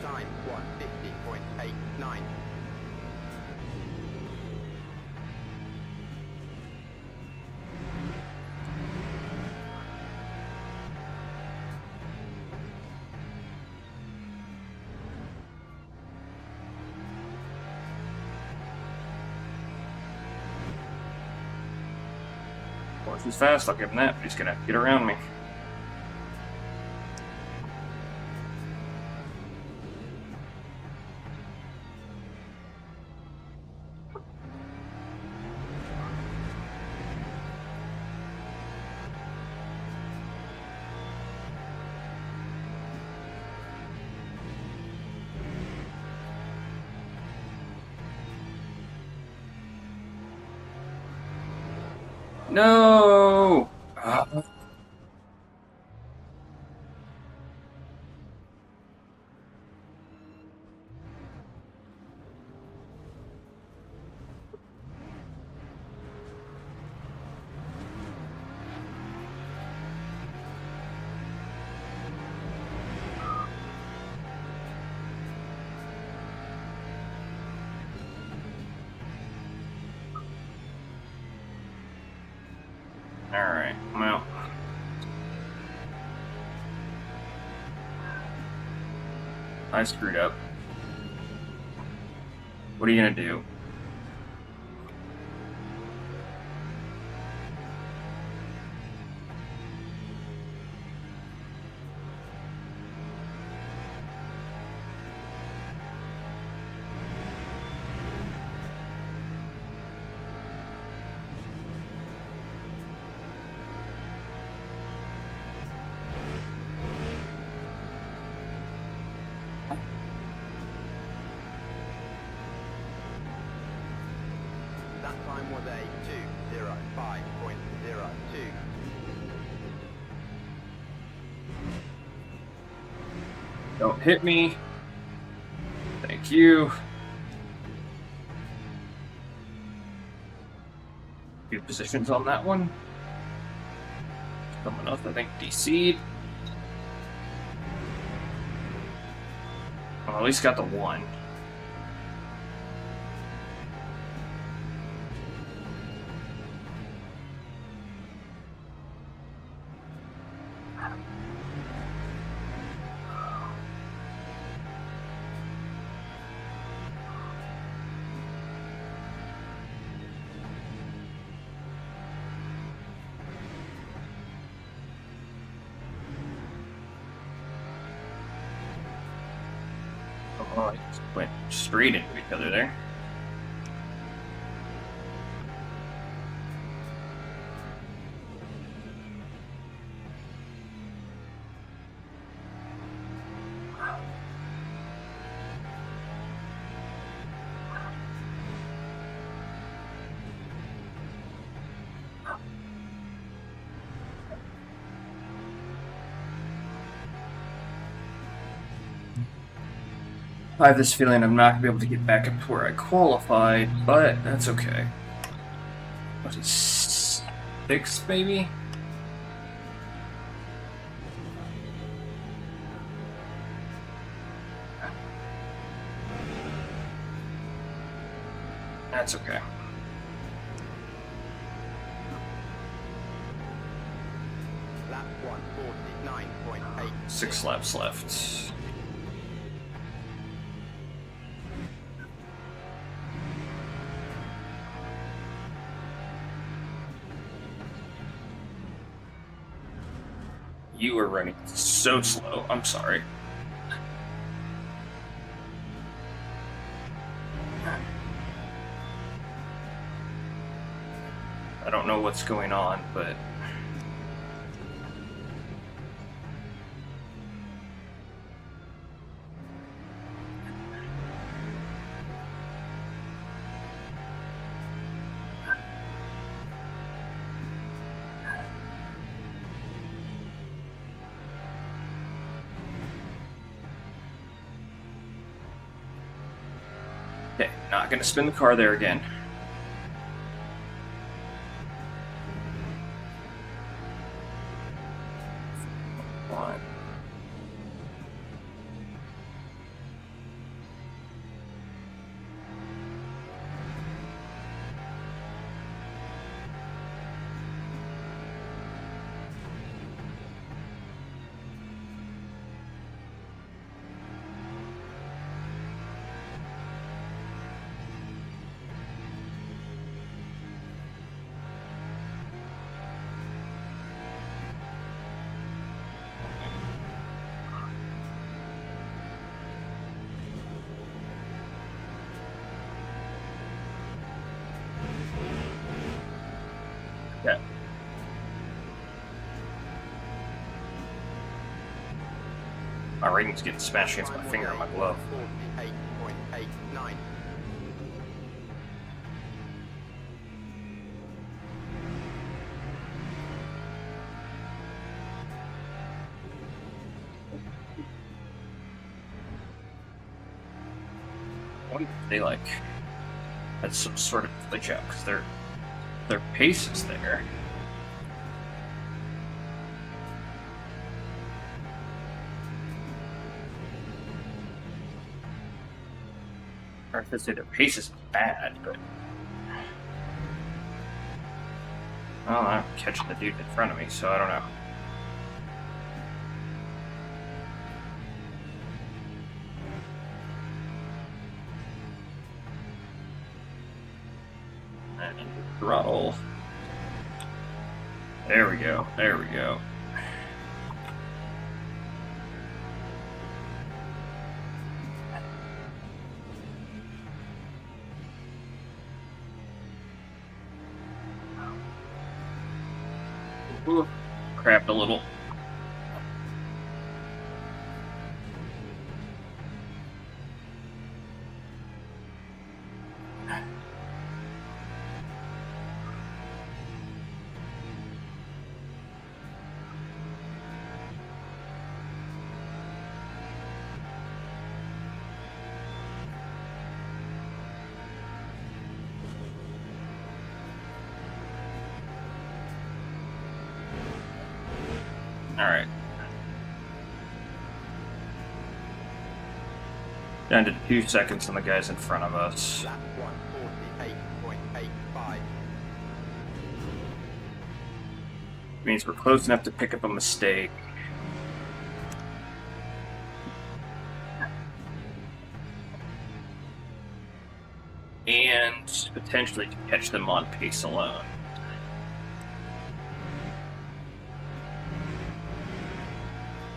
Time 150.89. If he's fast, I'll give him that, but he's gonna have to get around me. No! Alright, well. I screwed up. What are you gonna do? That time was a 2:05.02. Don't hit me. Thank you. Good positions on that one. Someone else, I think, DC'd. Well, at least got the one. Oh, I just went straight into each other there. I have this feeling I'm not going to be able to get back up to where I qualified, but that's okay. What is 6, maybe? That's okay. Lap 149.8. 6 laps left. You are running so slow. I'm sorry. I don't know what's going on, but okay, not gonna spin the car there again. One. Okay. My rating's getting smashed against my finger on my glove. 48.89. What if they like had some sort of glitch out because their pace is there. Or if they say their pace is bad, but well, I'm catching the dude in front of me, so I don't know. And throttle. There we go. There we go. Ooh, crapped a little. Alright. Down to 2 seconds on the guys in front of us. Lap 148.85. Means we're close enough to pick up a mistake. And potentially to catch them on pace alone.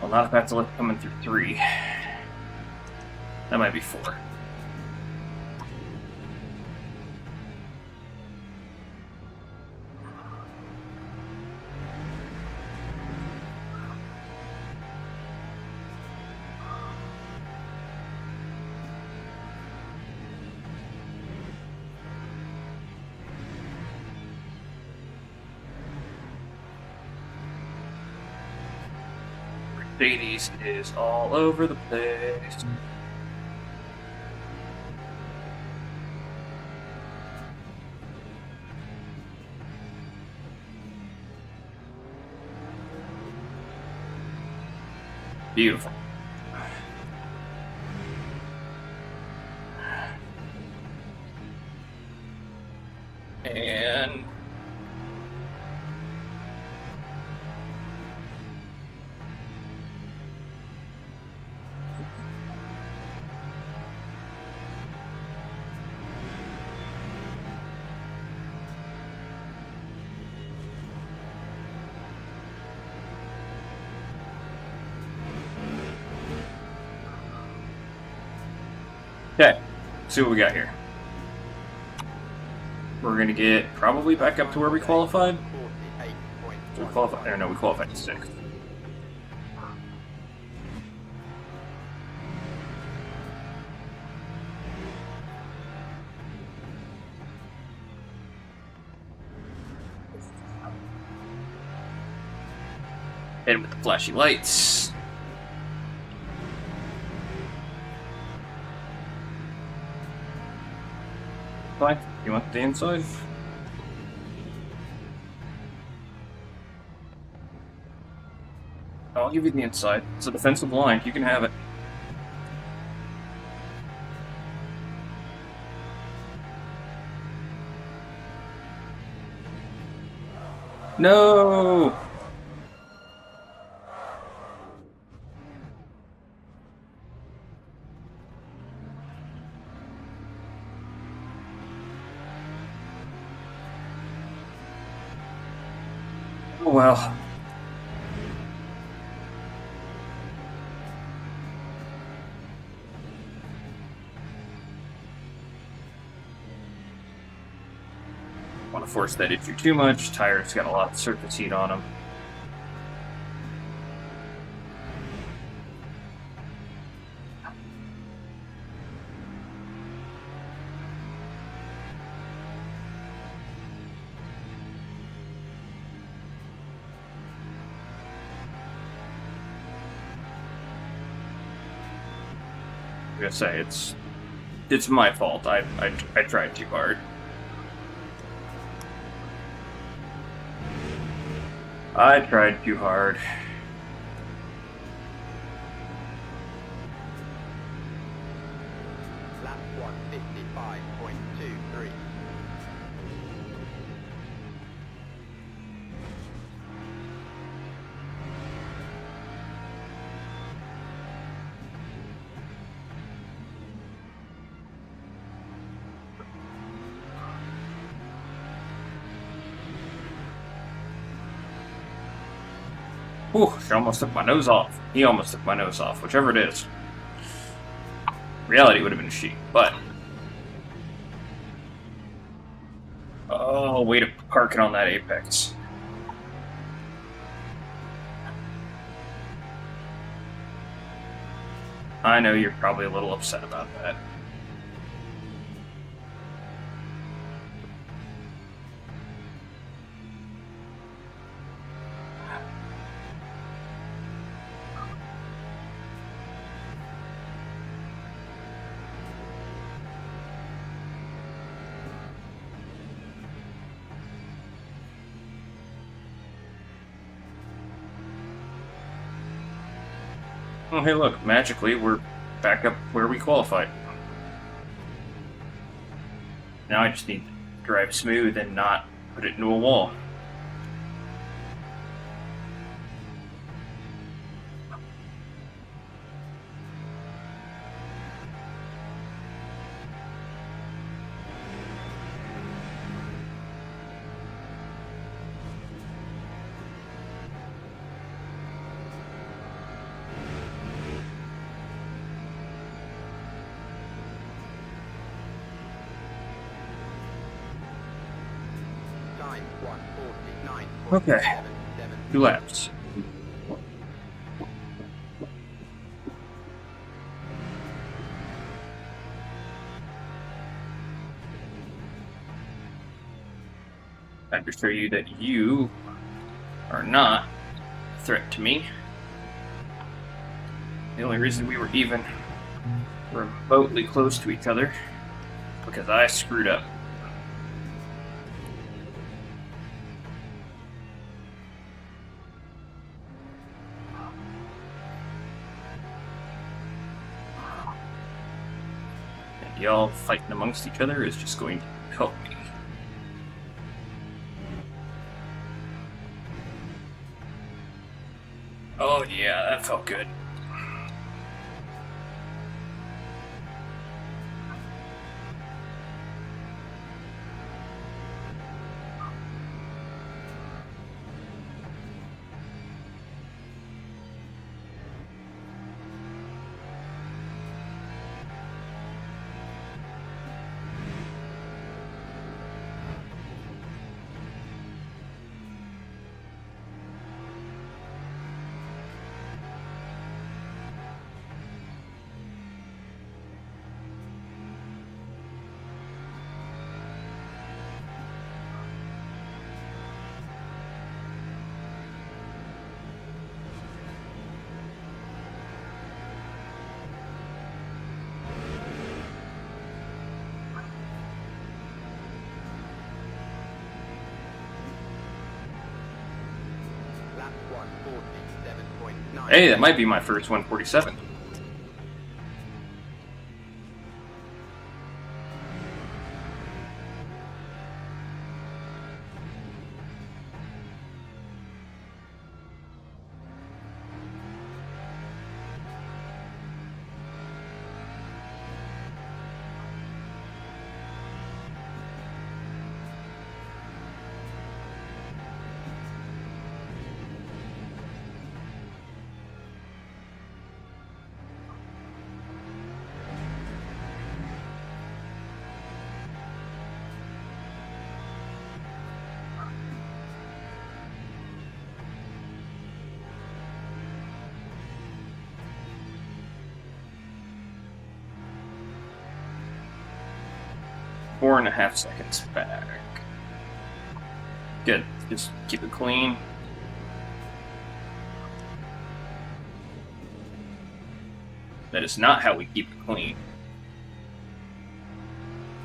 Well, not if I have to look coming through 3. That might be 4. Mercedes is all over the place. Beautiful. And okay, let's see what we got here. We're gonna get probably back up to where we qualified. We qualified. Or no, we qualified to 6th. Hit him with the flashy lights. Fine. You want the inside? I'll give you the inside. It's a defensive line. You can have it. No! Oh well. Want to force that issue too much. Tire's got a lot of surface heat on them. I'm gonna say it's my fault. I tried too hard. I tried too hard. Lap 155.23. Whew, she almost took my nose off. He almost took my nose off, whichever it is. Reality would have been a sheep, but... Oh, way to park it on that apex. I know you're probably a little upset about that. Oh, hey, look, magically, we're back up where we qualified. Now I just need to drive smooth and not put it into a wall. Time 149. Okay. 2 laps. Time to show you that you are not a threat to me. The only reason we were even remotely close to each other is because I screwed up. y'all fighting amongst each other is just going to help me. Oh yeah, that felt good. Lap 147.9. Hey, that might be my first 147. Four and a half seconds back. Good. Just keep it clean. That is not how we keep it clean.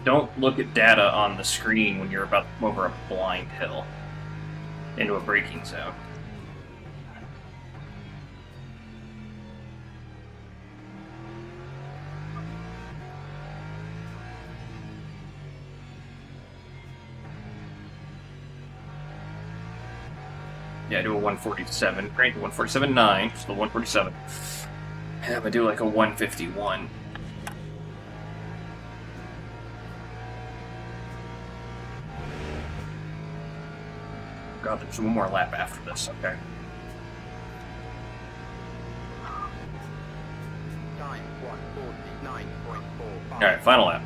Don't look at data on the screen when you're about to come over a blind hill into a braking zone. Yeah, do a 147. Great, 147.9, so 147. And I'm gonna do like a 151. God, there's one more lap after this, okay. Time 149.45. Alright, final lap.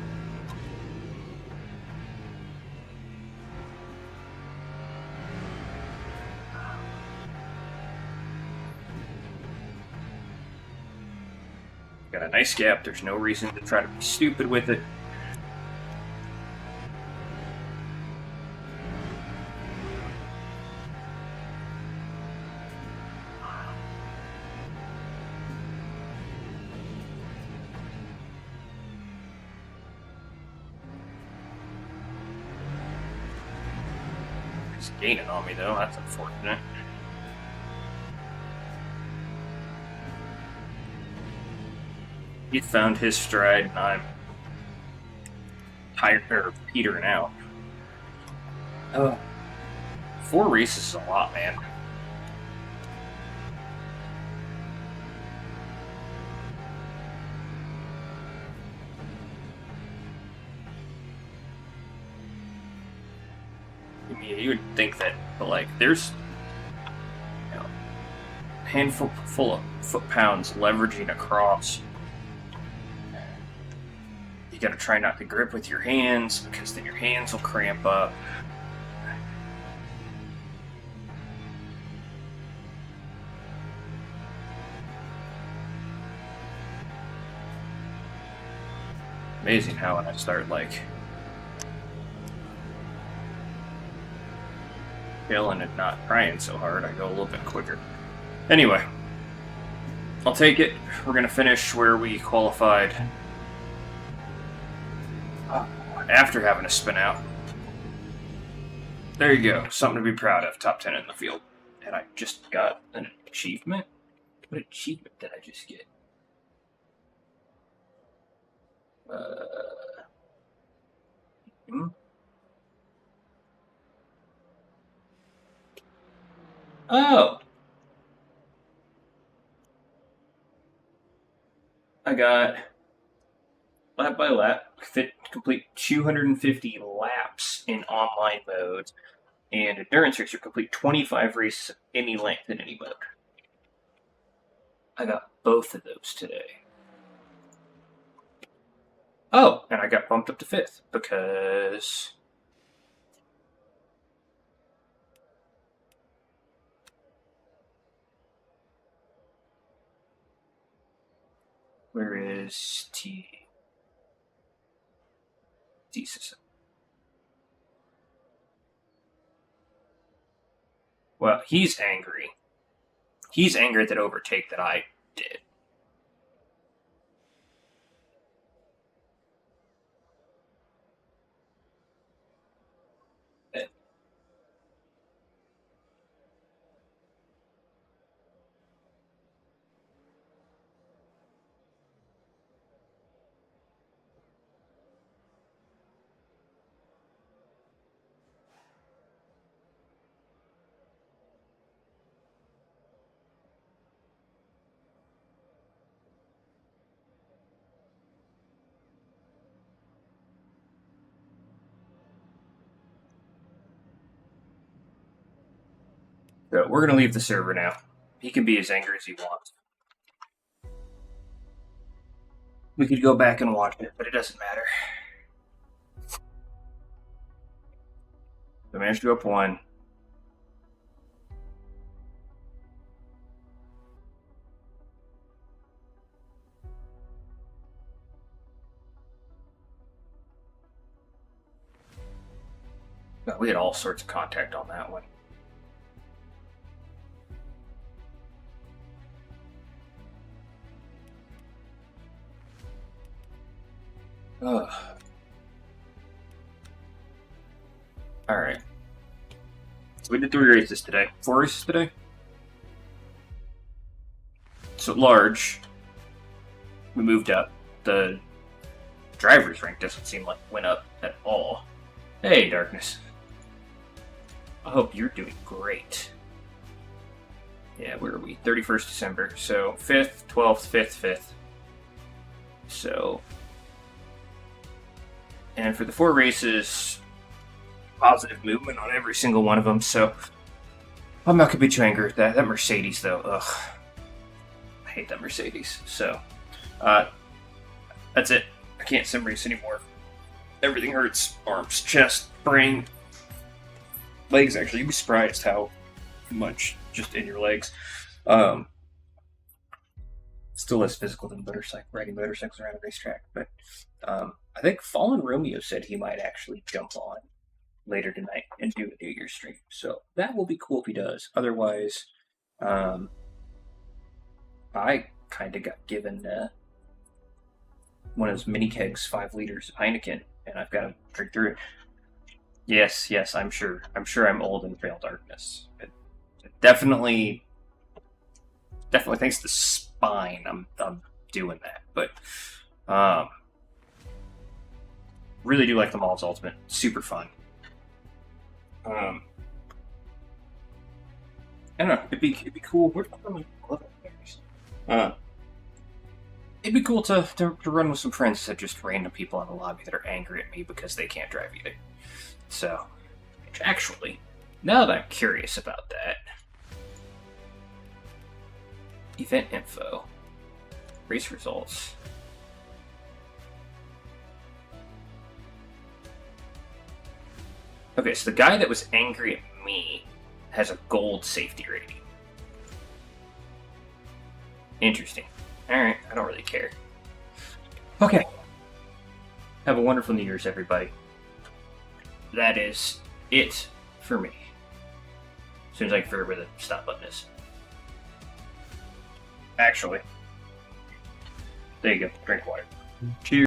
Got a nice gap, there's no reason to try to be stupid with it. He's gaining on me though, that's unfortunate. He found his stride, and I'm tired or petering out. 4 races is a lot, man. I mean, you would think that, but like, there's a handful full of foot-pounds leveraging across. You gotta try not to grip with your hands, because then your hands will cramp up. Amazing how when I start, like, feeling and not trying so hard, I go a little bit quicker. Anyway, I'll take it. We're gonna finish where we qualified after having a spin out. There you go. Something to be proud of. Top 10 in the field. And I just got an achievement? What achievement did I just get? Oh! I got lap by lap, complete 250 laps in online mode, and endurance racer complete 25 races of any length in any mode. I got both of those today. Oh, and I got bumped up to 5th because where is T system? Well, he's angry. He's angry at that overtake that I did. So we're going to leave the server now. He can be as angry as he wants. We could go back and watch it, but it doesn't matter. I managed to go up 1. But we had all sorts of contact on that one. Alright. So we did 3 races today. 4 races today? So large, we moved up. The driver's rank doesn't seem like it went up at all. Hey, Darkness. I hope you're doing great. Yeah, where are we? 31st December. So 5th, 12th, 5th, 5th. So... And for the 4 races, positive movement on every single one of them, so I'm not going to be too angry with that. That Mercedes, though, ugh. I hate that Mercedes. So, that's it. I can't sim race anymore. Everything hurts. Arms, chest, brain, legs, actually. You'd be surprised how much just in your legs. Still less physical than riding motorcycles around a racetrack, but I think Fallen Romeo said he might actually jump on later tonight and do a New Year's stream. So that will be cool if he does. Otherwise, I kind of got given one of those mini kegs, 5 liters of Heineken, and I've got to drink through it. Yes, I'm sure. I'm old and pale Darkness. It definitely thanks to spine, I'm doing that. But really do like the Mall's Ultimate. Super fun. I don't know. It'd be cool. It'd be cool to run with some friends instead of just random people in the lobby that are angry at me because they can't drive either. So, actually, now that I'm curious about that, event info, race results. Okay, so the guy that was angry at me has a gold safety rating. Interesting. Alright, I don't really care. Okay. Have a wonderful New Year's, everybody. That is it for me. As soon as I can figure out where the stop button is. Actually. There you go. Drink water. Cheers.